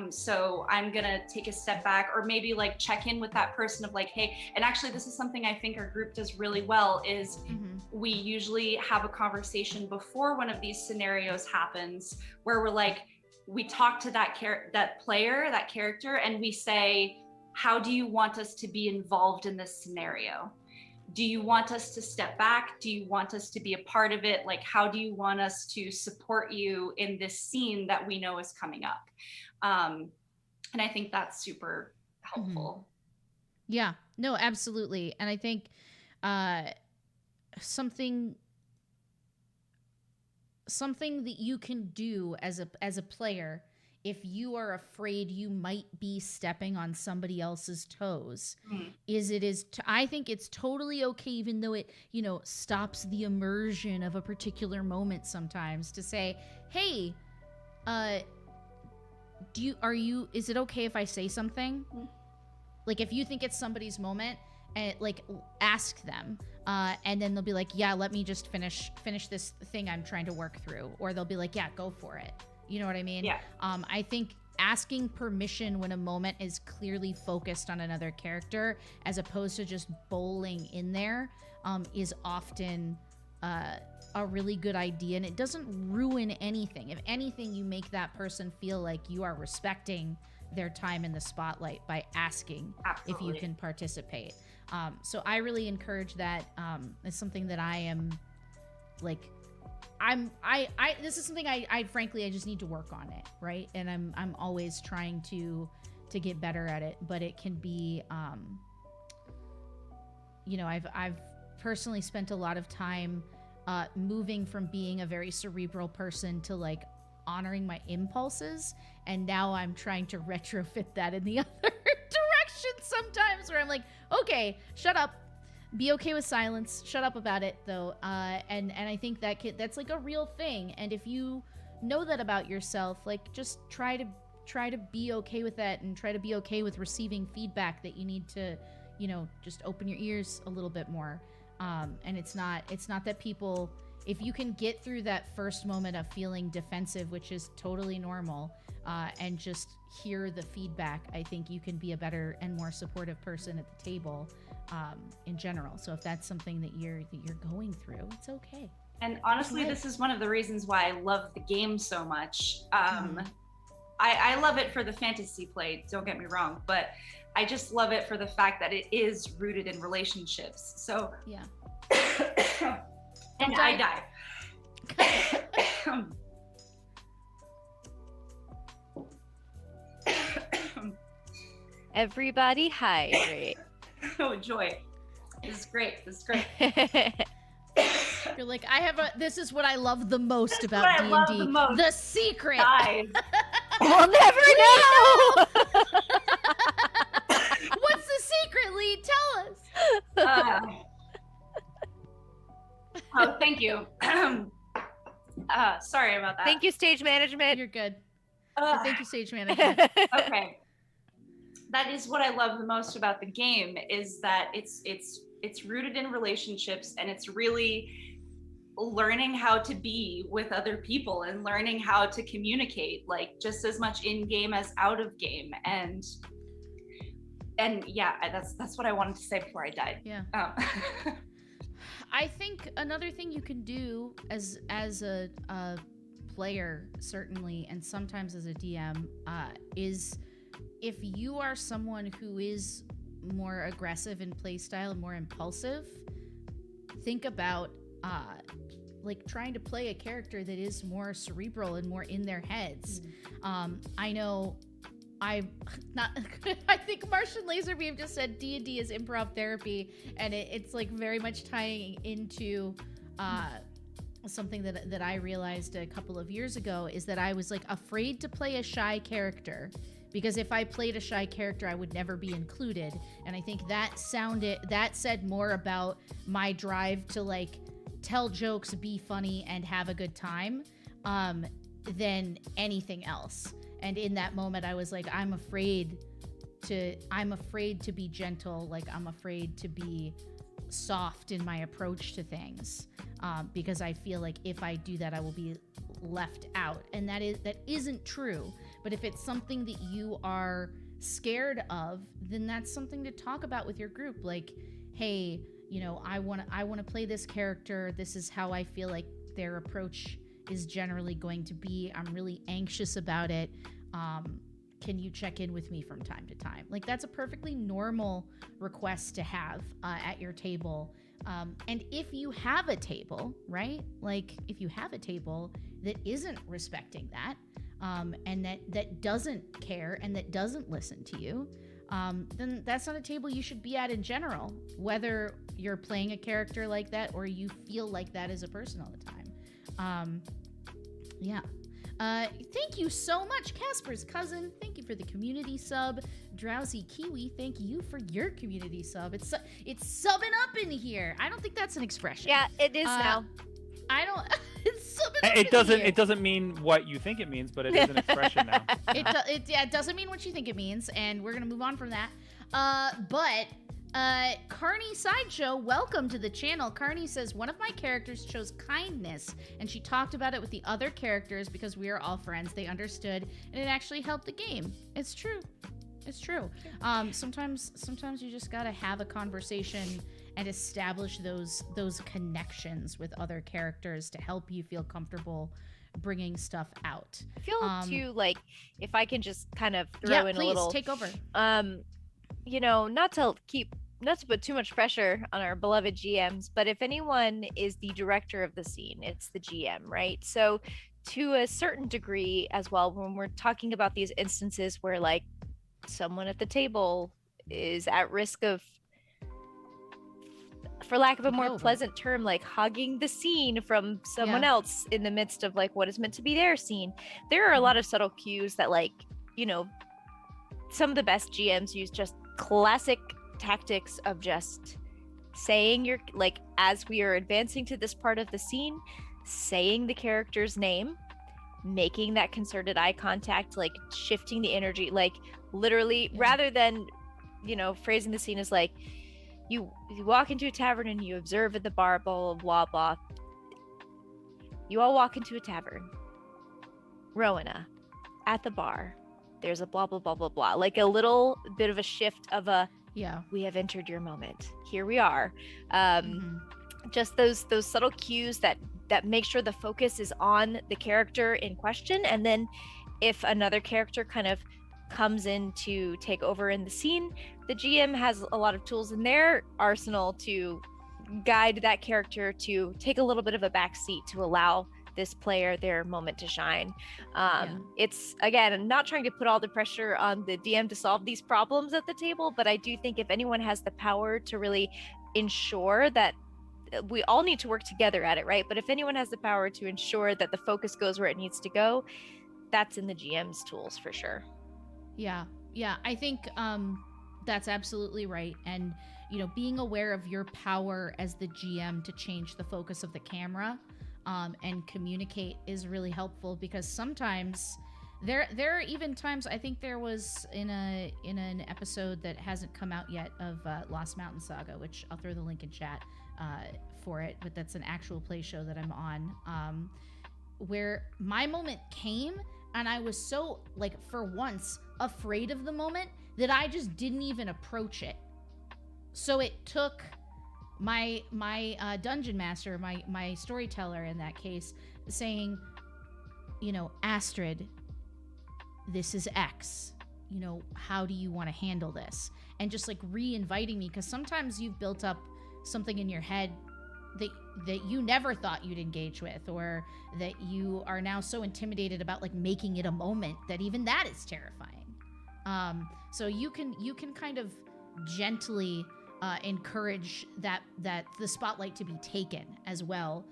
So I'm gonna take a step back, or maybe, like, check in with that person of, like, hey, and actually this is something I think our group does really well, is we usually have a conversation before one of these scenarios happens, where we're like, we talk to that character, and we say, how do you want us to be involved in this scenario? Do you want us to step back? Do you want us to be a part of it? Like, how do you want us to support you in this scene that we know is coming up? And I think that's super helpful. Yeah, no, absolutely. And I think something that you can do as a player, if you are afraid you might be stepping on somebody else's toes, I think it's totally okay, even though it, stops the immersion of a particular moment sometimes, to say, hey, is it okay if I say something? Like, if you think it's somebody's moment, and like, ask them, and then they'll be like, yeah, let me just finish this thing I'm trying to work through, or they'll be like, yeah, go for it. You know what I mean? Yeah. I think asking permission when a moment is clearly focused on another character, as opposed to just bowling in there, is often a really good idea, and it doesn't ruin anything. If anything, you make that person feel like you are respecting their time in the spotlight by asking Absolutely. if you can participate. So I really encourage that. It's something that I am like, this is something I frankly, I just need to work on it, right? And I'm always trying to get better at it, but it can be, I've personally spent a lot of time moving from being a very cerebral person to like honoring my impulses, and now I'm trying to retrofit that in the other direction sometimes, where I'm like, okay, shut up, be okay with silence, shut up about it though, and I think that's like a real thing. And if you know that about yourself, like, just try to be okay with that, and try to be okay with receiving feedback that you need to, just open your ears a little bit more. And it's not that people, if you can get through that first moment of feeling defensive, which is totally normal, and just hear the feedback, I think you can be a better and more supportive person at the table, in general. So if that's something that you're going through, it's okay. And honestly, this is one of the reasons why I love the game so much. I love it for the fantasy play, don't get me wrong, but I just love it for the fact that it is rooted in relationships. So yeah. And I die. Everybody hydrate. Oh, joy. This is great. You're like, this is what I love the most about what I D&D. love the most. The secret. Guys. We'll never know. What's the secret, Leigh? Tell us. Oh, thank you. Sorry about that. Thank you, stage management. You're good. Thank you, stage management. Okay. That is what I love the most about the game, is that it's rooted in relationships, and it's really learning how to be with other people and learning how to communicate, like, just as much in game as out of game. And yeah, that's what I wanted to say before I died. Yeah. I think another thing you can do as a player, certainly, and sometimes as a DM, is, if you are someone who is more aggressive in playstyle and more impulsive, think about like trying to play a character that is more cerebral and more in their heads. I know I think Martian Laserbeam just said D&D is improv therapy, and it's like very much tying into something that I realized a couple of years ago, is that I was like afraid to play a shy character, because if I played a shy character, I would never be included. And I think that said more about my drive to like tell jokes, be funny, and have a good time, than anything else. And in that moment, I was like, I'm afraid to be gentle. Like, I'm afraid to be soft in my approach to things, because I feel like if I do that, I will be left out. And that isn't true. But if it's something that you are scared of, then that's something to talk about with your group. Like, hey, I want to play this character. This is how I feel like their approach is generally going to be. I'm really anxious about it. Can you check in with me from time to time? Like, that's a perfectly normal request to have at your table. And if you have a table, right? Like, if you have a table that isn't respecting that, and that doesn't care and that doesn't listen to you, then that's not a table you should be at in general, whether you're playing a character like that or you feel like that as a person all the time. Yeah. Thank you so much, Casper's cousin. Thank you for the community sub. Drowsy Kiwi, thank you for your community sub. It's subbing up in here. I don't think that's an expression. Yeah, it is now. I don't. It doesn't mean what you think it means, but it is an expression now. It doesn't mean what you think it means, and we're gonna move on from that. Carney Sideshow, welcome to the channel. Carney says, one of my characters chose kindness, and she talked about it with the other characters because we are all friends. They understood, and it actually helped the game. It's true. It's true. Sometimes you just gotta have a conversation and establish those connections with other characters to help you feel comfortable bringing stuff out. I feel too like, if I can just kind of throw in a little, take over. Not to put too much pressure on our beloved GMs, but if anyone is the director of the scene, it's the GM, right? So to a certain degree as well, when we're talking about these instances where like someone at the table is at risk of, for lack of a more pleasant term, like hogging the scene from someone else in the midst of like what is meant to be their scene, there are a lot of subtle cues that, like, some of the best GMs use just classic tactics of just saying your, like, as we are advancing to this part of the scene, saying the character's name, making that concerted eye contact, like shifting the energy, like literally, rather than phrasing the scene as like you walk into a tavern and you observe at the bar, blah blah blah. You all walk into a tavern. Rowena, at the bar, there's a blah blah blah blah blah, like a little bit of a shift of a we have entered your moment, here we are. Just those subtle cues that make sure the focus is on the character in question, and then if another character kind of comes in to take over in the scene, the GM has a lot of tools in their arsenal to guide that character to take a little bit of a back seat to allow this player their moment to shine. It's, again, I'm not trying to put all the pressure on the DM to solve these problems at the table, but I do think if anyone has the power to really ensure that, we all need to work together at it, right? But if anyone has the power to ensure that the focus goes where it needs to go, that's in the GM's tools for sure. Yeah, I think that's absolutely right. And being aware of your power as the GM to change the focus of the camera and communicate is really helpful, because sometimes there are even times, I think there was in an episode that hasn't come out yet of Lost Mountain Saga, which I'll throw the link in chat for it, but that's an actual play show that I'm on, where my moment came and I was so, like, for once afraid of the moment that I just didn't even approach it. So it took my dungeon master, my storyteller in that case, saying, Astrid, this is X, how do you want to handle this? And just like re-inviting me, because sometimes you've built up something in your head that you never thought you'd engage with, or that you are now so intimidated about, like, making it a moment, that even that is terrifying. So you can kind of gently encourage that the spotlight to be taken as well.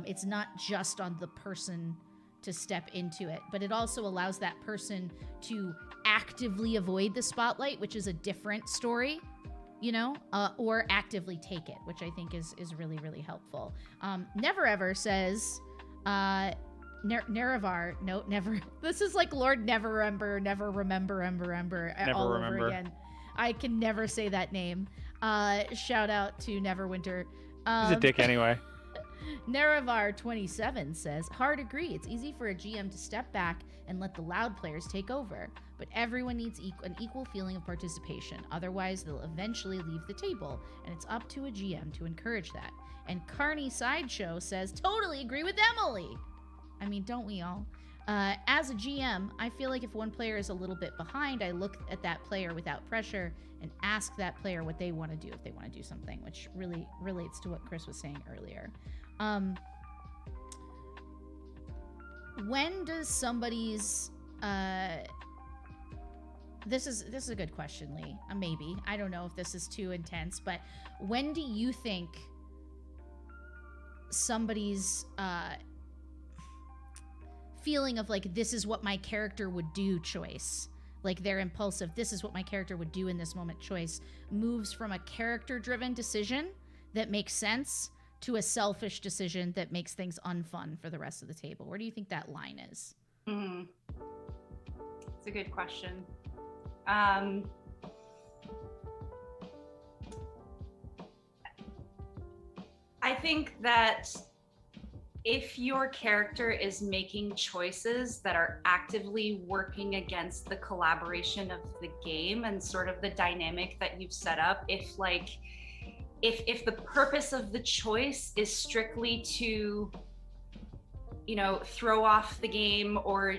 It's not just on the person to step into it, but it also allows that person to actively avoid the spotlight, which is a different story, or actively take it, which I think is really, really helpful. Never Ever says, Nerevar, no, never. This is like Lord Never Remember all over again. I can never say that name. Shout out to Neverwinter. He's a dick anyway. Nerevar27 says, hard agree. It's easy for a GM to step back and let the loud players take over, but everyone needs an equal feeling of participation. Otherwise, they'll eventually leave the table, and it's up to a GM to encourage that. And Carney Sideshow says, totally agree with Emily. I mean, don't we all? As a GM, I feel like if one player is a little bit behind, I look at that player without pressure and ask that player what they want to do if they want to do something, which really relates to what Chris was saying earlier. When does somebody's this is a good question, Leigh. Maybe, I don't know if this is too intense, but when do you think somebody's feeling of like, this is what my character would do choice, like their impulsive, this is what my character would do in this moment choice, moves from a character driven decision that makes sense to a selfish decision that makes things unfun for the rest of the table? Where do you think that line is? It's a good question. I think that if your character is making choices that are actively working against the collaboration of the game and sort of the dynamic that you've set up, if the purpose of the choice is strictly to, throw off the game or,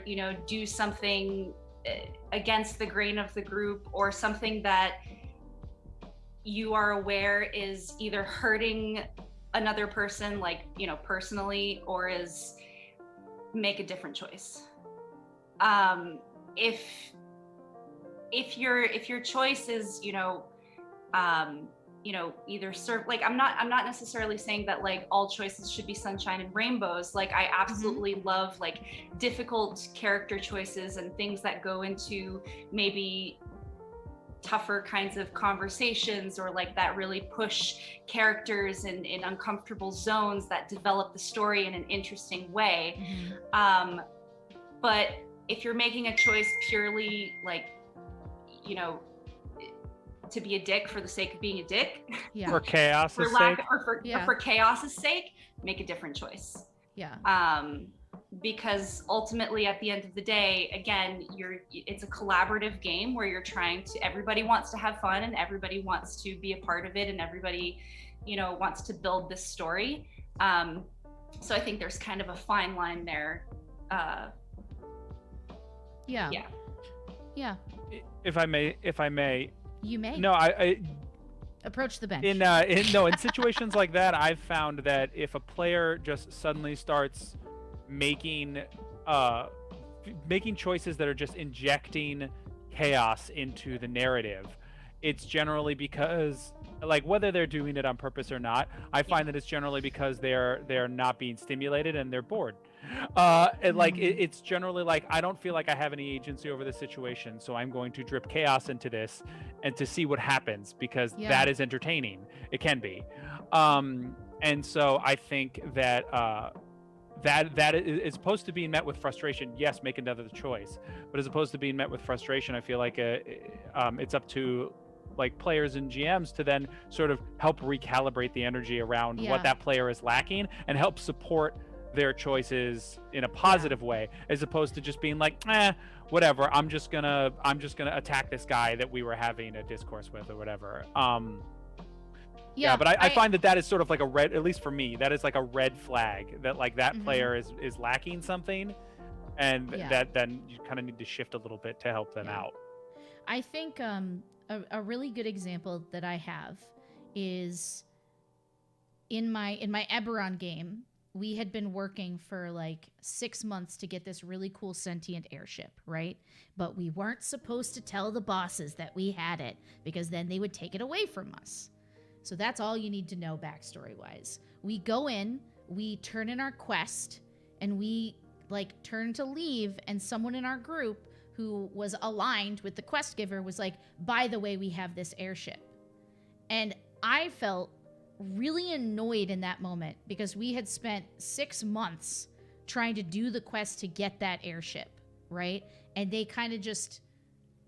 do something against the grain of the group, or something that you are aware is either hurting another person, personally, or is make a different choice. If your choice is, either serve, I'm not necessarily saying that all choices should be sunshine and rainbows. I absolutely love difficult character choices and things that go into maybe tougher kinds of conversations, or that really push characters in uncomfortable zones that develop the story in an interesting way. But if you're making a choice purely to be a dick for the sake of being a dick, for chaos's sake, or for chaos's sake, make a different choice. Because ultimately at the end of the day, again, it's a collaborative game where everybody wants to have fun, and everybody wants to be a part of it, and everybody wants to build this story. So I think there's kind of a fine line there. Yeah. If I may. You may. No, I approach the bench. In situations like that, I've found that if a player just suddenly starts making choices that are just injecting chaos into the narrative, it's generally because, whether they're doing it on purpose or not, I find that it's generally because they're not being stimulated and they're bored. It's generally I don't feel like I have any agency over the situation, so I'm going to drip chaos into this and to see what happens, because that is entertaining. It can be. And so I think that that is supposed to be met with frustration. Yes, make another choice, but as opposed to being met with frustration, I feel like it's up to players and GMs to then sort of help recalibrate the energy around what that player is lacking and help support their choices in a positive way, as opposed to just being whatever, I'm just gonna attack this guy that we were having a discourse with or whatever. But I find that is sort of a red, at least for me, that is a red flag that that player is lacking something, and that then you kind of need to shift a little bit to help them out. I think a really good example that I have is in my Eberron game. We had been working for 6 months to get this really cool sentient airship, right? But we weren't supposed to tell the bosses that we had it, because then they would take it away from us. So that's all you need to know backstory-wise. We go in, we turn in our quest, and we turn to leave, and someone in our group who was aligned with the quest giver was by the way, we have this airship. And I felt really annoyed in that moment, because we had spent 6 months trying to do the quest to get that airship, right? And they kind of just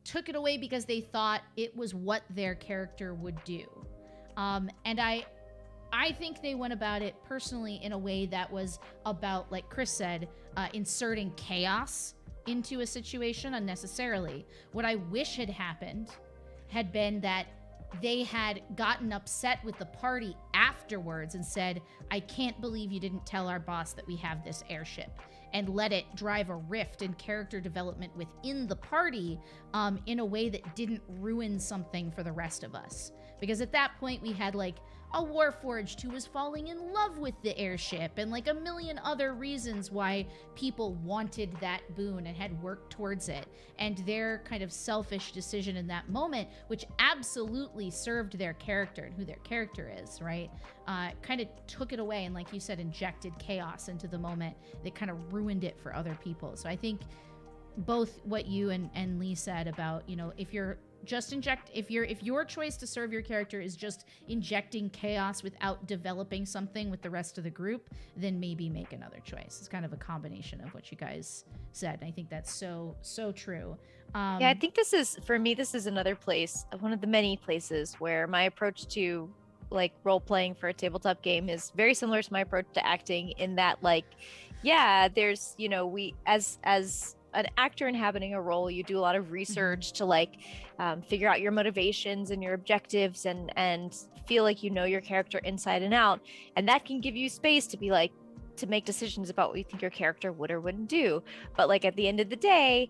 took it away because they thought it was what their character would do. And I think they went about it personally in a way that was about, like Chris said, inserting chaos into a situation unnecessarily. What I wish had happened had been that they had gotten upset with the party afterwards and said, I can't believe you didn't tell our boss that we have this airship, and let it drive a rift in character development within the party in a way that didn't ruin something for the rest of us. Because at that point we had a Warforged who was falling in love with the airship, and a million other reasons why people wanted that boon and had worked towards it. And their kind of selfish decision in that moment, which absolutely served their character and who their character is, right? Kind of took it away and, like you said, injected chaos into the moment that kind of ruined it for other people. So I think both what you and Leigh said about, if you're Just inject, if your choice to serve your character is just injecting chaos without developing something with the rest of the group, then maybe make another choice. It's kind of a combination of what you guys said. And I think that's so true. Yeah, I think this is, for me, this is another place, one of the many places where my approach to like role playing for a tabletop game is very similar to my approach to acting, in that, like, yeah, there's, you know, we as an actor inhabiting a role, you do a lot of research to like figure out your motivations and your objectives, and feel like you know your character inside and out, and that can give you space to be like, to make decisions about what you think your character would or wouldn't do. But like at the end of the day,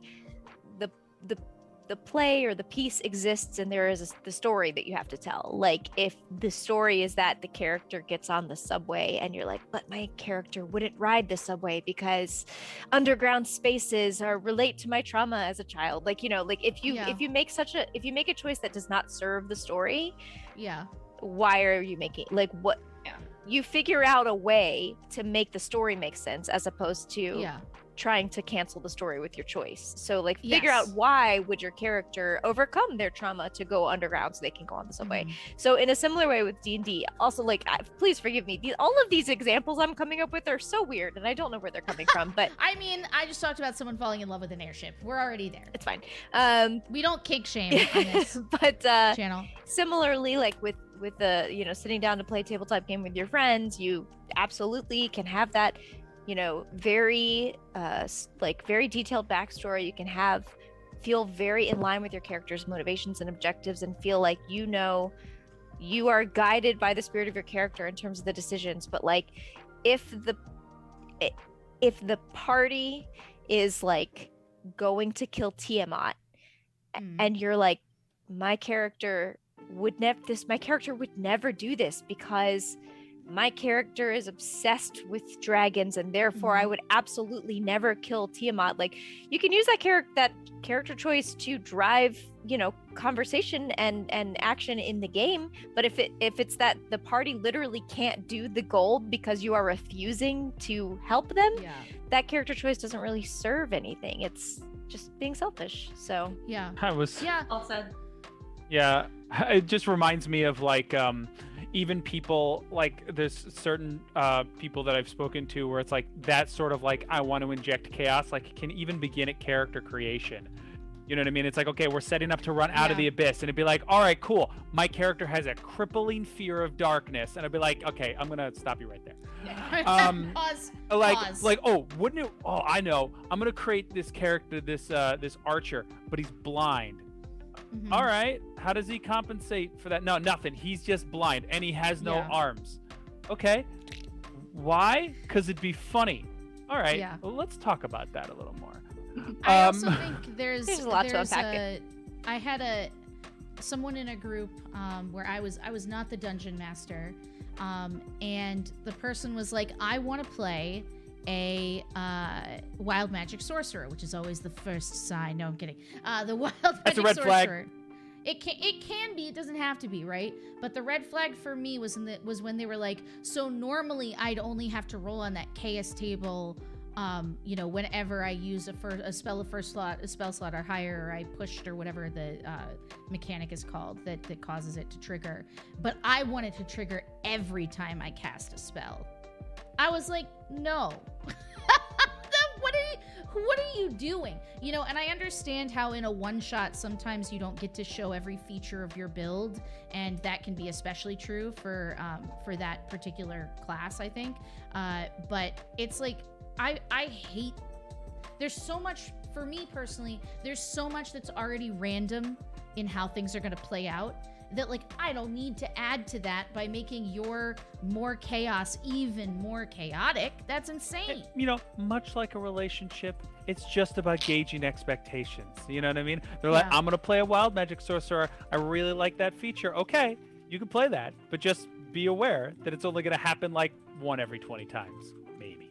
the play or the piece exists, and there is the story that you have to tell. Like if the story is that the character gets on the subway and you're like, but my character wouldn't ride the subway because underground spaces relate to my trauma as a child. Like, you know, like if you make a choice that does not serve the story, why are you making, like, what? You figure out a way to make the story make sense, as opposed to trying to cancel the story with your choice. So like figure out why would your character overcome their trauma to go underground so they can go on the subway. So in a similar way with D&D, also, like, please forgive me, all of these examples I'm coming up with are so weird and I don't know where they're coming from, but I mean, I just talked about someone falling in love with an airship. We're already there. It's fine. We don't kink shame on this but channel. Similarly, like with the, you know, sitting down to play a tabletop game with your friends, you absolutely can have that, you know, very very detailed backstory. You can feel very in line with your character's motivations and objectives, and feel like, you know, you are guided by the spirit of your character in terms of the decisions. But like if the party is like going to kill Tiamat, and you're like, my character would never do this because my character is obsessed with dragons, and therefore I would absolutely never kill Tiamat. Like, you can use that character choice to drive, you know, conversation and action in the game. But if it's that the party literally can't do the goal because you are refusing to help them, that character choice doesn't really serve anything. It's just being selfish. So All said. Yeah, it just reminds me of like even people, like there's certain people that I've spoken to where it's like that sort of like, I want to inject chaos, like it can even begin at character creation. You know what I mean? It's like, okay, we're setting up to run out of the abyss, and it'd be like, all right, cool, my character has a crippling fear of darkness, and I'd be like, okay, I'm gonna stop you right there. Pause. Like, oh, wouldn't it? Oh, I know. I'm gonna create this character, this archer, but he's blind. All right, how does he compensate for that? No, nothing. He's just blind and he has no arms. Okay, why? Because it'd be funny. All right, well, let's talk about that a little more. I also think there's a lot to unpack. I had someone in a group where I was not the dungeon master, and the person was like, I want to play a wild magic sorcerer, which is always the first sign. No, I'm kidding. The wild magic sorcerer. Flag. It can be. It doesn't have to be, right? But the red flag for me was when they were like, so normally I'd only have to roll on that chaos table, you know, whenever I use a spell of first slot, a spell slot or higher, or I pushed or whatever the mechanic is called that causes it to trigger. But I wanted to trigger every time I cast a spell. I was like, no. What are you doing? You know, and I understand how in a one-shot sometimes you don't get to show every feature of your build, and that can be especially true for that particular class, I think. But it's like, I hate, there's so much, for me personally, there's so much that's already random in how things are going to play out, that like I don't need to add to that by making your more chaos even more chaotic. That's insane. You know, much like a relationship, it's just about gauging expectations. You know what I mean? They're like, I'm gonna play a wild magic sorcerer. I really like that feature. Okay, you can play that, but just be aware that it's only gonna happen like one every 20 times, maybe.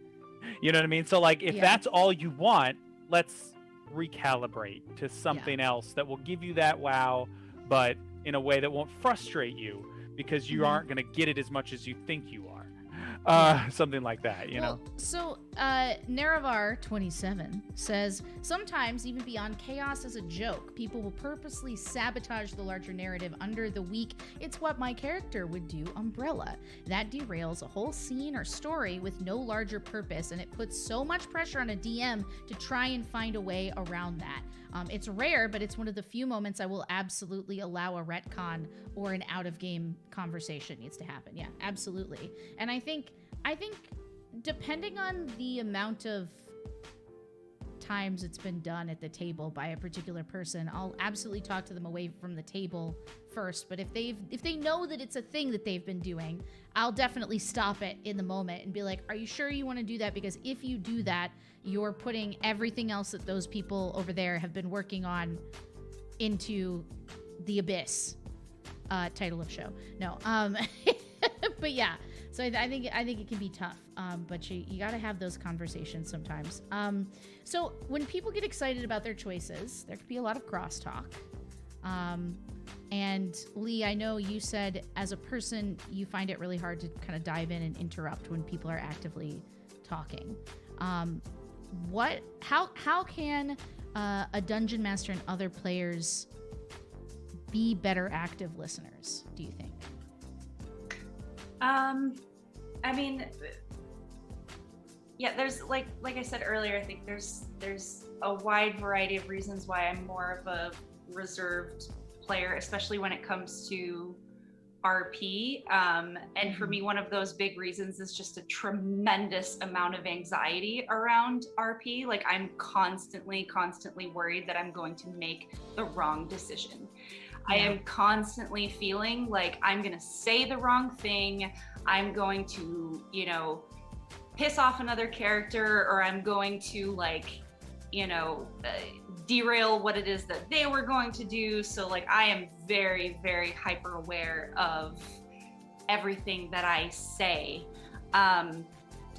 You know what I mean? So like, if that's all you want, let's recalibrate to something else that will give you that wow, but in a way that won't frustrate you because you aren't going to get it as much as you think you Something like that, you know? So, Naravar27 says, sometimes, even beyond chaos as a joke, people will purposely sabotage the larger narrative under the weak, it's what my character would do umbrella. That derails a whole scene or story with no larger purpose, and it puts so much pressure on a DM to try and find a way around that. It's rare, but it's one of the few moments I will absolutely allow a retcon or an out-of-game conversation needs to happen. Yeah, absolutely. And I think depending on the amount of times it's been done at the table by a particular person, I'll absolutely talk to them away from the table first. But if they know that it's a thing that they've been doing, I'll definitely stop it in the moment and be like, are you sure you want to do that? Because if you do that, you're putting everything else that those people over there have been working on into the abyss. Title of show. No. But yeah. So I think it can be tough, but you got to have those conversations sometimes. So when people get excited about their choices, there could be a lot of crosstalk. And Leigh, I know you said as a person, you find it really hard to kind of dive in and interrupt when people are actively talking. How can a dungeon master and other players be better active listeners, do you think? I mean, yeah, there's like I said earlier, I think there's a wide variety of reasons why I'm more of a reserved player, especially when it comes to RP. And for me, one of those big reasons is just a tremendous amount of anxiety around RP. Like I'm constantly worried that I'm going to make the wrong decision. Yeah. I am constantly feeling like I'm going to say the wrong thing. I'm going to, piss off another character, or I'm going to derail what it is that they were going to do. So I am very, very hyper aware of everything that I say.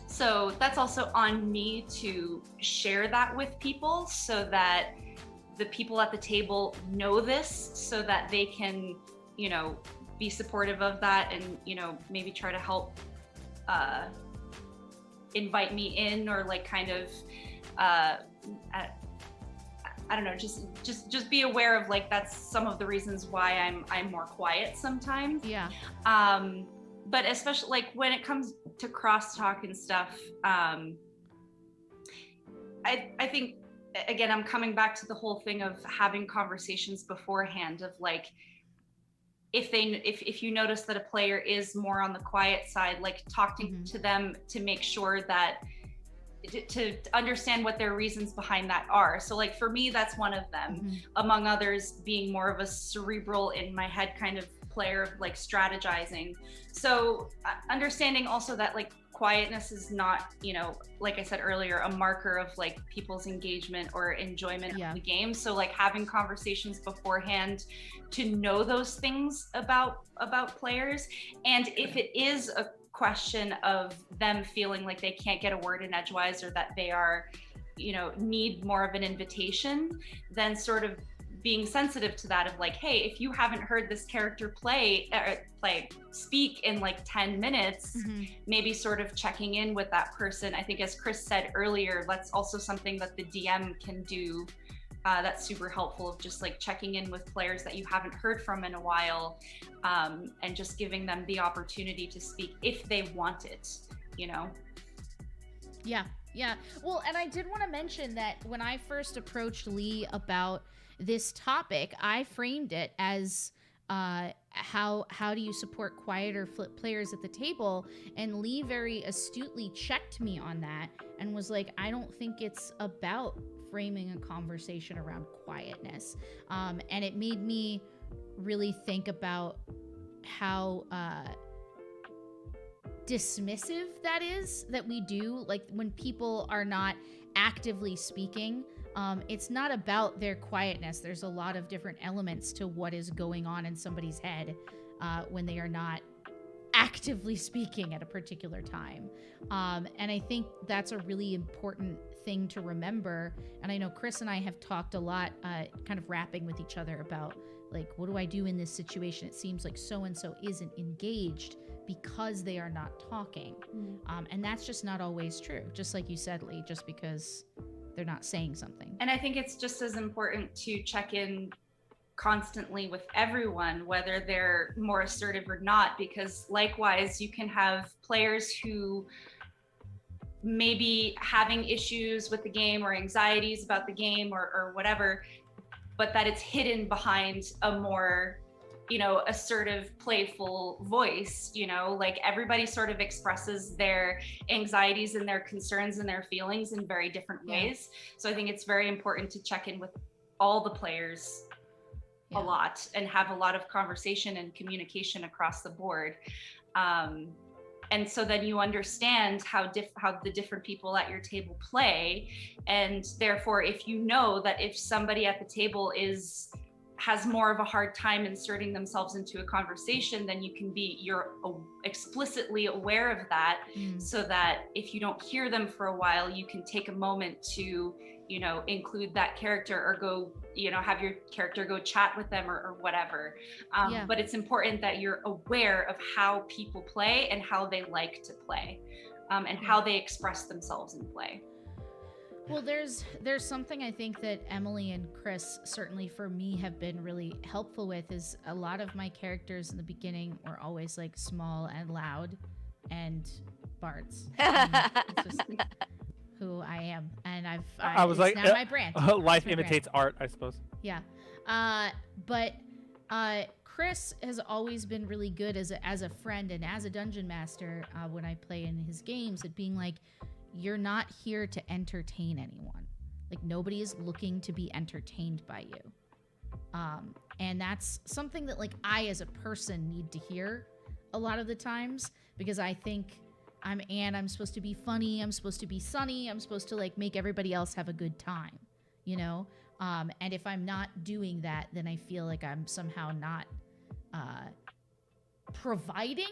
So that's also on me to share that with people so that the people at the table know this, so that they can, be supportive of that and, maybe try to help invite me in, or I don't know, just be aware of that's some of the reasons why I'm more quiet sometimes. Yeah. But especially when it comes to crosstalk and stuff, I think, again, I'm coming back to the whole thing of having conversations beforehand of if you notice that a player is more on the quiet side, talking to them to make sure that to understand what their reasons behind that are. So for me, that's one of them, among others, being more of a cerebral, in my head kind of player of strategizing. So understanding also that quietness is not, like I said earlier, a marker of people's engagement or enjoyment of the game. So having conversations beforehand to know those things about players. And if it is a question of them feeling like they can't get a word in edgewise, or that they are, need more of an invitation, then sort of being sensitive to that of hey, if you haven't heard this character speak in 10 minutes, maybe sort of checking in with that person. I think, as Chris said earlier, that's also something that the DM can do. That's super helpful, of just checking in with players that you haven't heard from in a while, and just giving them the opportunity to speak if they want it, Yeah. Well, and I did want to mention that when I first approached Leigh about this topic, I framed it as how do you support quieter players at the table? And Leigh very astutely checked me on that and was like, I don't think it's about framing a conversation around quietness. And it made me really think about how dismissive that is, that we do when people are not actively speaking. It's not about their quietness. There's a lot of different elements to what is going on in somebody's head when they are not actively speaking at a particular time. And I think that's a really important thing to remember. And I know Chris and I have talked a lot, kind of rapping with each other about Like, what do I do in this situation? It seems like so-and-so isn't engaged because they are not talking. And that's just not always true. Just like you said, Leigh, just because they're not saying something. And I think it's just as important to check in constantly with everyone, whether they're more assertive or not, because likewise, you can have players who maybe having issues with the game or anxieties about the game or whatever, but that it's hidden behind a more, you know, assertive, playful voice. You know, like everybody sort of expresses their anxieties and their concerns and their feelings in very different ways. So I think it's very important to check in with all the players a lot and have a lot of conversation and communication across the board. And so then you understand how the different people at your table play. And therefore, if you know that if somebody at the table has more of a hard time inserting themselves into a conversation, then you're explicitly aware of that, so that if you don't hear them for a while, you can take a moment to, you know, include that character or go, you know, have your character go chat with them or whatever. But it's important that you're aware of how people play and how they like to play, and how they express themselves in play. Well, there's something I think that Emily and Chris, certainly for me, have been really helpful with, is a lot of my characters in the beginning were always like small and loud and bards. It's just who I am, and I was like, now my brand. Life imitates art, I suppose. Yeah, but Chris has always been really good as a friend and as a dungeon master when I play in his games, at being like, you're not here to entertain anyone. Like, nobody is looking to be entertained by you. And that's something that, like, I as a person need to hear a lot of the times, because I think I'm Anne, I'm supposed to be funny, I'm supposed to be sunny, I'm supposed to, like, make everybody else have a good time, you know? And if I'm not doing that, then I feel like I'm somehow not providing,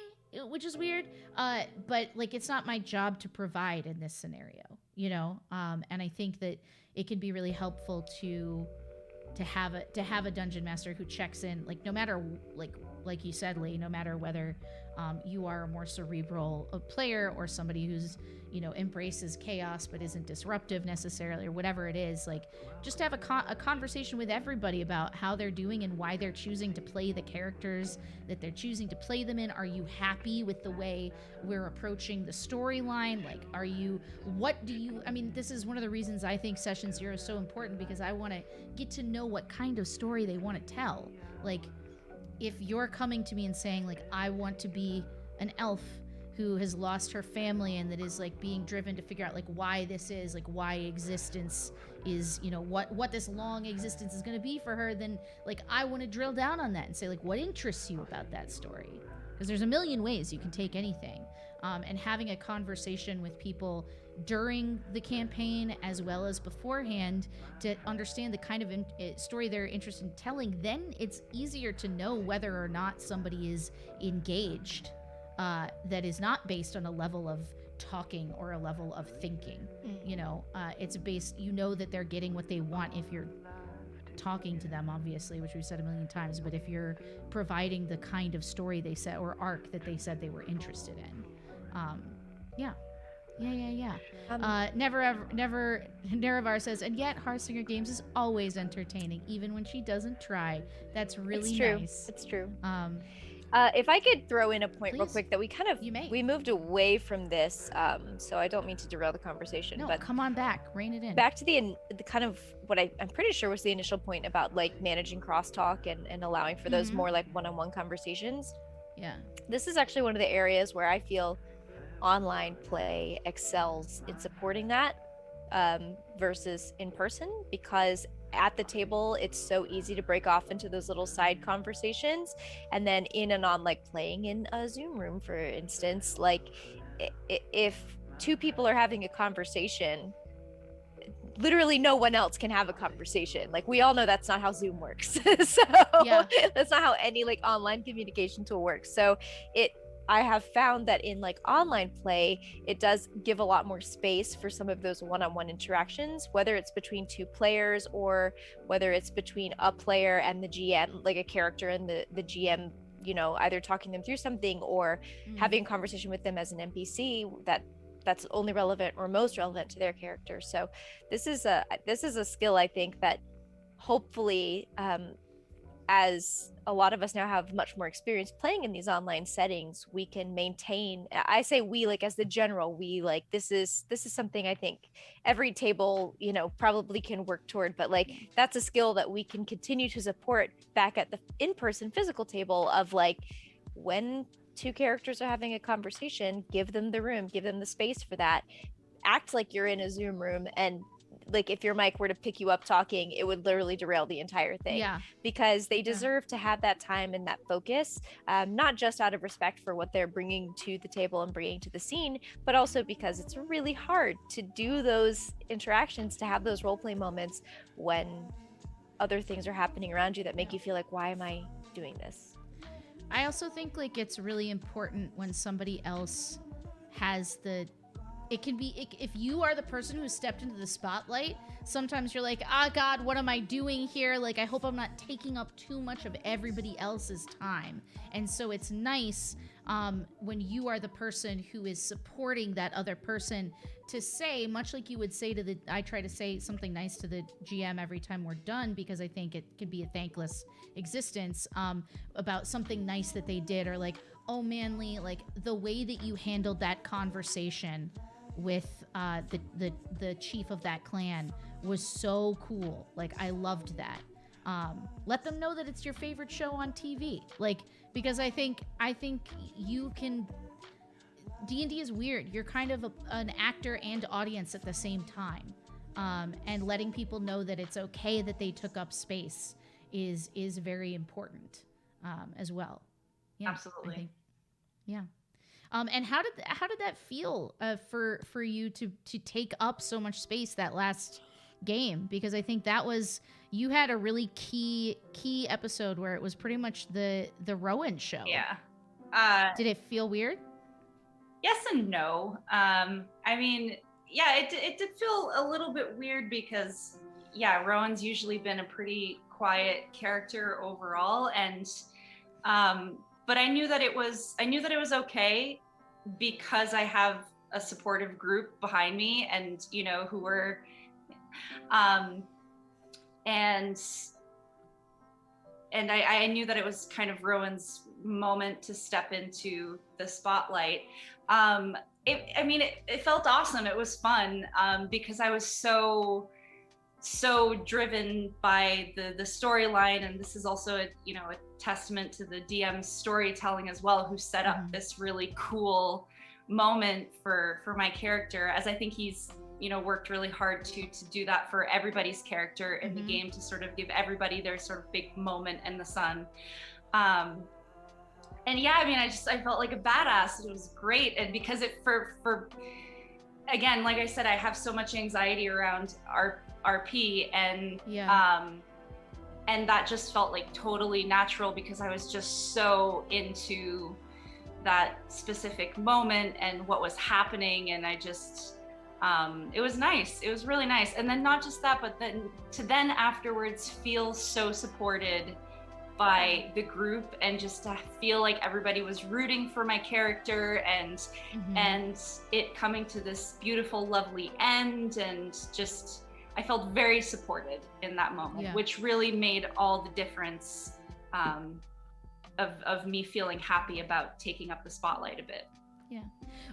which is weird, but like, it's not my job to provide in this scenario, you know. And I think that it can be really helpful to have a dungeon master who checks in, like, no matter, like you said, Leigh, no matter whether you are a more cerebral player or somebody who's, you know, embraces chaos but isn't disruptive necessarily, or whatever it is, like, just have a conversation with everybody about how they're doing and why they're choosing to play the characters that they're choosing to play them in. Are you happy with the way we're approaching the storyline? Like, I mean, this is one of the reasons I think Session Zero is so important, because I want to get to know what kind of story they want to tell. Like, if you're coming to me and saying, like, I want to be an elf who has lost her family and that is, like, being driven to figure out, like, why this is, like, why existence is, you know, what this long existence is going to be for her, then, like, I want to drill down on that and say, like, what interests you about that story? Because there's a million ways you can take anything. And having a conversation with people during the campaign as well as beforehand to understand the kind of story they're interested in telling, then it's easier to know whether or not somebody is engaged, that is not based on a level of talking or a level of thinking. You know, it's based, you know, that they're getting what they want if you're talking to them, obviously, which we've said a million times, but if you're providing the kind of story they said or arc that they said they were interested in. Nerevar says, and yet Hearthsinger Games is always entertaining, even when she doesn't try. That's really nice. It's true. If I could throw in a point real quick, that we moved away from this, so I don't mean to derail the conversation. No, but come on back, rein it in. Back to the kind of what I'm pretty sure was the initial point about, like, managing crosstalk and allowing for those more like one-on-one conversations. Yeah. This is actually one of the areas where I feel online play excels in supporting that, versus in person, because at the table it's so easy to break off into those little side conversations, and then in and on, like, playing in a Zoom room, for instance, like, if two people are having a conversation, literally no one else can have a conversation. Like, we all know that's not how Zoom works. So that's not how any, like, online communication tool works. So I have found that in like online play, it does give a lot more space for some of those one-on-one interactions, whether it's between two players or whether it's between a player and the GM, like a character and the GM, you know, either talking them through something or having a conversation with them as an NPC that's only relevant or most relevant to their character. So this is a skill I think that hopefully, as a lot of us now have much more experience playing in these online settings, we can maintain. I say we, like as the general we, like this is something I think every table, you know, probably can work toward, but like that's a skill that we can continue to support back at the in-person physical table of like, when two characters are having a conversation, give them the room, give them the space for that. Act like you're in a Zoom room, and like if your mic were to pick you up talking, it would literally derail the entire thing. Because they deserve to have that time and that focus, not just out of respect for what they're bringing to the table and bringing to the scene, but also because it's really hard to do those interactions, to have those role play moments when other things are happening around you that make you feel like, why am I doing this? I also think like it's really important when somebody else has the, it can be, if you are the person who stepped into the spotlight, sometimes you're like, ah, God, what am I doing here? Like, I hope I'm not taking up too much of everybody else's time. And so it's nice when you are the person who is supporting that other person to say, much like you would say to the, I try to say something nice to the GM every time we're done, because I think it could be a thankless existence, about something nice that they did, or like, oh man, Leigh, like the way that you handled that conversation with the chief of that clan was so cool. Like, I loved that. Let them know that it's your favorite show on TV. Like, because I think you can, D&D is weird. You're kind of an actor and audience at the same time. And letting people know that it's okay that they took up space is very important, as well. Yeah, absolutely. Yeah. And how did that feel for you to take up so much space that last game? Because I think that was, you had a really key episode where it was pretty much the Rowan show. Yeah. Did it feel weird? Yes and no. I mean, yeah, it did feel a little bit weird because, yeah, Rowan's usually been a pretty quiet character overall, and but I knew that it was okay because I have a supportive group behind me, and you know, who were and I knew that it was kind of Rowan's moment to step into the spotlight. It felt awesome. It was fun, because I was so driven by the storyline, and this is also a testament to the DM's storytelling as well, who set up this really cool moment for my character, as I think he's worked really hard to do that for everybody's character in the game, to sort of give everybody their sort of big moment in the sun. And yeah, I mean, I felt like a badass. It was great. And because for again, like I said, I have so much anxiety around RP, and and that just felt like totally natural, because I was just so into that specific moment and what was happening, and I just it was nice. It was really nice. And then not just that, but then afterwards feel so supported by the group, and just to feel like everybody was rooting for my character, and and it coming to this beautiful, lovely end, and just I felt very supported in that moment, which really made all the difference, of me feeling happy about taking up the spotlight a bit. Yeah.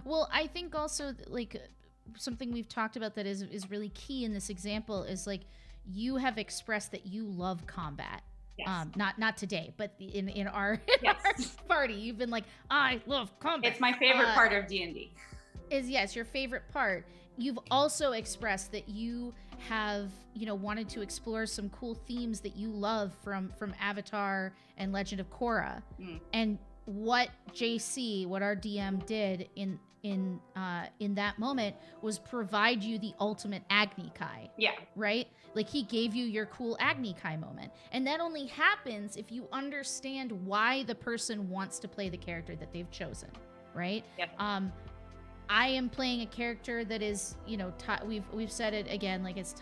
Well, I think also like something we've talked about that is really key in this example is like, you have expressed that you love combat. Yes. Not today, but in our party, you've been like, I love combat. It's my favorite part of D&D. Yes, your favorite part. You've also expressed that you have, wanted to explore some cool themes that you love from Avatar and Legend of Korra. And what our DM did in that moment was provide you the ultimate Agni Kai. Yeah. Right? Like he gave you your cool Agni Kai moment. And that only happens if you understand why the person wants to play the character that they've chosen, right? Yeah. I am playing a character that is, you know, we've said it again, like it's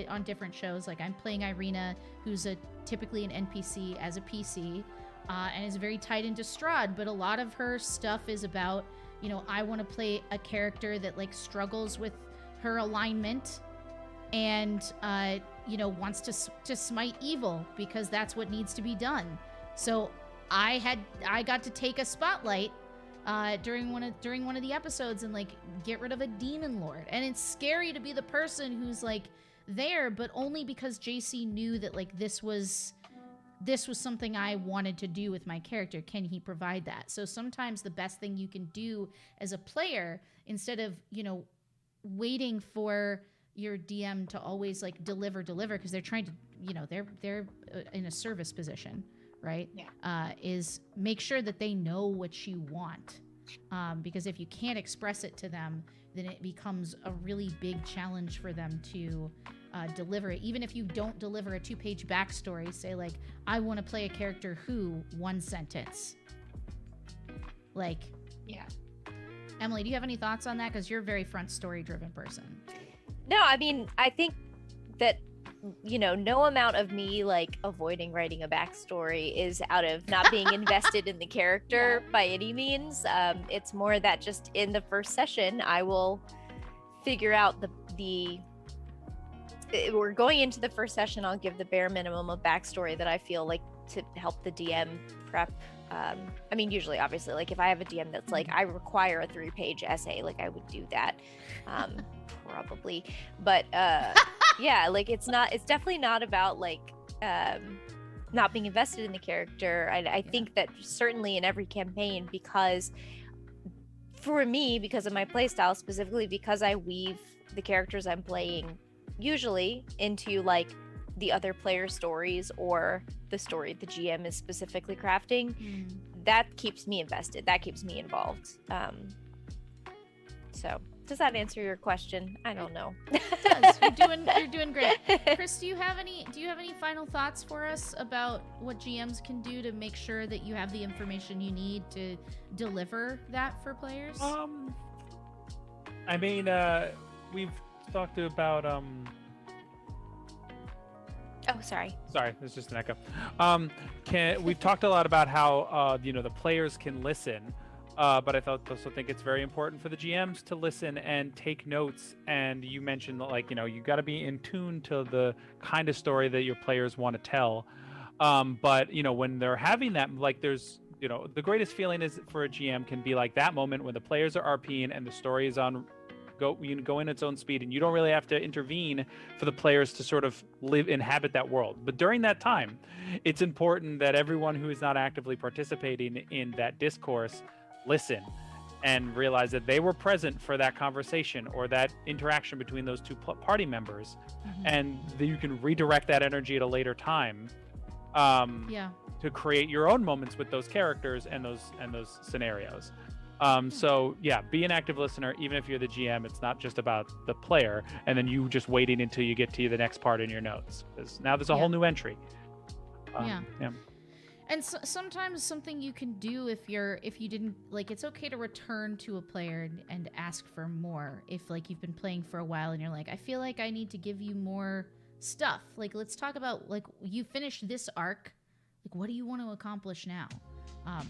on different shows. Like I'm playing Irina, who's typically an NPC as a PC, and is very tied into Strahd. But a lot of her stuff is about, you know, I want to play a character that like struggles with her alignment, and you know, wants to smite evil because that's what needs to be done. So I got to take a spotlight during one of the episodes and like get rid of a demon lord, and it's scary to be the person who's like there, but only because JC knew that like this was something I wanted to do with my character. Can he provide that? So sometimes the best thing you can do as a player, instead of, you know, waiting for your DM to always like deliver because they're trying to, you know, they're in a service position, right? Yeah. Is make sure that they know what you want. Because if you can't express it to them, then it becomes a really big challenge for them to deliver it. Even if you don't deliver a 2-page backstory, say like, I want to play a character who, 1 sentence. Like, yeah. Emily, do you have any thoughts on that? Because you're a very front story driven person. No, I mean, I think that, you know, no amount of me like avoiding writing a backstory is out of not being invested in the character by any means. It's more that just in the first session, I will figure out we're going into the first session, I'll give the bare minimum of backstory that I feel like to help the DM prep. I mean, usually, obviously, like if I have a DM that's like, I require a 3-page essay, like I would do that. Probably. But yeah, like it's definitely not about like not being invested in the character. I think that certainly in every campaign, because for me, because of my playstyle, specifically because I weave the characters I'm playing usually into like the other player stories or the story the GM is specifically crafting, that keeps me invested, that keeps me involved. So does that answer your question? I don't know. It does. You're doing great. Chris, do you have any final thoughts for us about what GMs can do to make sure that you have the information you need to deliver that for players? I mean, we've talked about Oh, sorry, there's just an echo. We've talked a lot about how you know, the players can listen, but I also think it's very important for the GMs to listen and take notes. And you mentioned that, like, you know, you got to be in tune to the kind of story that your players want to tell. But you know, when they're having that, like, there's, you know, the greatest feeling is for a GM can be like that moment when the players are RPing and the story is on go in its own speed, and you don't really have to intervene for the players to sort of inhabit that world. But during that time, it's important that everyone who is not actively participating in that discourse listen and realize that they were present for that conversation or that interaction between those two party members, and that you can redirect that energy at a later time to create your own moments with those characters and those scenarios. So yeah, be an active listener, even if you're the GM. It's not just about the player and then you just waiting until you get to the next part in your notes, because now there's a whole new entry. And sometimes something you can do if you didn't like, it's okay to return to a player and ask for more. If like you've been playing for a while and you're like, I feel like I need to give you more stuff. Like, let's talk about, like, you finished this arc. Like, what do you want to accomplish now?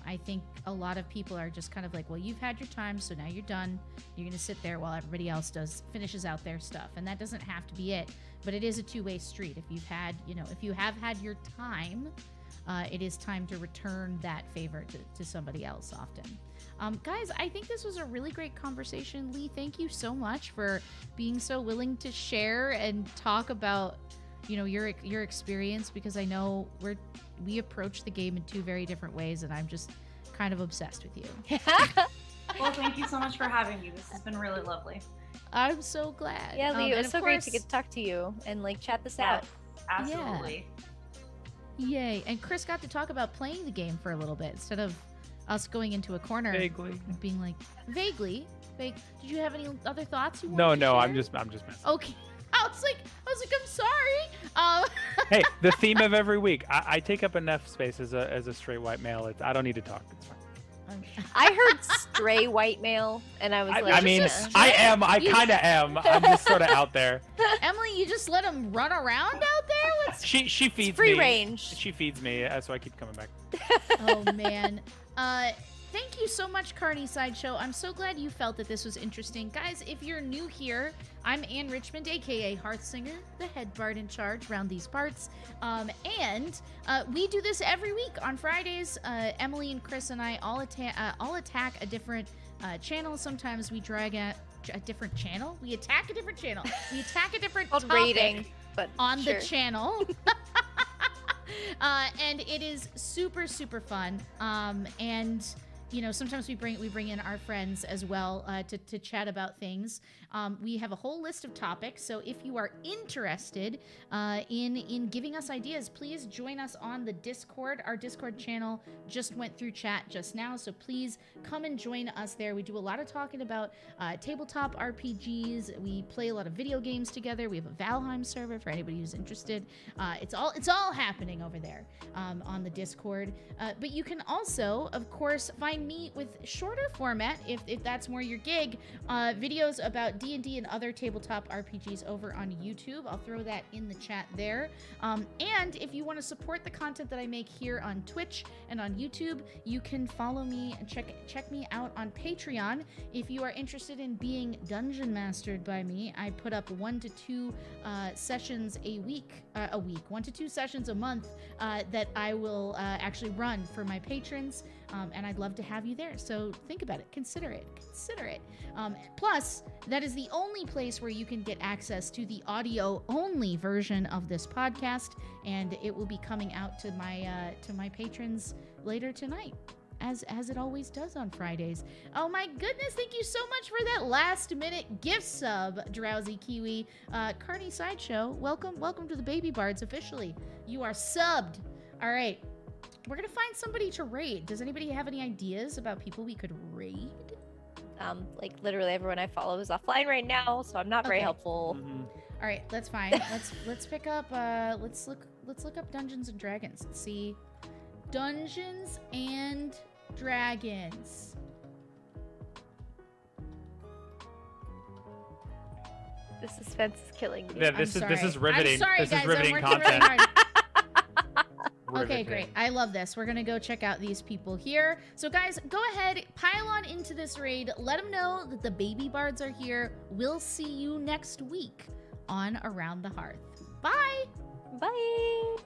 I think a lot of people are just kind of like, well, you've had your time, so now you're done. You're going to sit there while everybody else finishes out their stuff. And that doesn't have to be it, but it is a two-way street. If you have had your time, it is time to return that favor to somebody else often. Guys, I think this was a really great conversation. Leigh, thank you so much for being so willing to share and talk about, you know, your experience, because I know we approach the game in two very different ways, and I'm just kind of obsessed with you. Well, thank you so much for having me. This has been really lovely. I'm so glad. Yeah, Leigh, it was so great to get to talk to you and like chat this out. Absolutely. Yeah. Yay. And Chris got to talk about playing the game for a little bit instead of us going into a corner Vaguely. and being like, vaguely. Did you have any other thoughts you wanted No, to share? I'm just messing. Okay. I was like, I'm sorry. Hey, the theme of every week. I take up enough space as a straight white male. I don't need to talk. It's fine. I heard stray white male, and I was like, I mean, I am. I kind of am. I'm just sort of out there. Emily, you just let him run around out there? She feeds free me. range. She feeds me, so I keep coming back. Oh man. Thank you so much, Carney Sideshow. I'm so glad you felt that this was interesting. Guys, if you're new here, I'm Ann Richmond, aka Hearth Singer, the head bard in charge around these parts. And we do this every week on Fridays. Emily and Chris and I all attack a different channel. Sometimes we drag at a different channel. We attack a different channel. We attack a different topic rating, but on sure. the channel. And it is super, super fun. And you know, sometimes we bring in our friends as well to chat about things. We have a whole list of topics, so if you are interested in giving us ideas, please join us on the Discord. Our Discord channel just went through chat just now, so please come and join us there. We do a lot of talking about tabletop RPGs. We play a lot of video games together. We have a Valheim server for anybody who's interested. It's all happening over there on the Discord. But you can also, of course, find me with shorter format if that's more your gig, videos about D&D and other tabletop RPGs over on YouTube. I'll throw that in the chat there. And if you want to support the content that I make here on Twitch and on YouTube, you can follow me and check me out on Patreon. If you are interested in being dungeon mastered by me, I put up 1 to 2 sessions a week, 1 to 2 sessions a month that I will actually run for my patrons. And I'd love to have you there. So think about it. Consider it. Plus, that is the only place where you can get access to the audio-only version of this podcast, and it will be coming out to my patrons later tonight, as it always does on Fridays. Oh my goodness! Thank you so much for that last-minute gift sub, Drowsy Kiwi. Carney Sideshow, welcome to the Baby Bards officially. You are subbed. All right. We're gonna find somebody to raid. Does anybody have any ideas about people we could raid? Like literally everyone I follow is offline right now, so I'm not very helpful. Mm-hmm. All right, that's fine. let's pick up. Let's look up Dungeons and Dragons. Let's see, Dungeons and Dragons. The suspense is killing me. Yeah, this is riveting. I'm sorry, this guys. is riveting I'm working content. really hard. Riveting. Okay, great. I love this. We're gonna go check out these people here. So guys, go ahead, pile on into this raid. Let them know that the Baby Bards are here. We'll see you next week on Around the Hearth. Bye! Bye!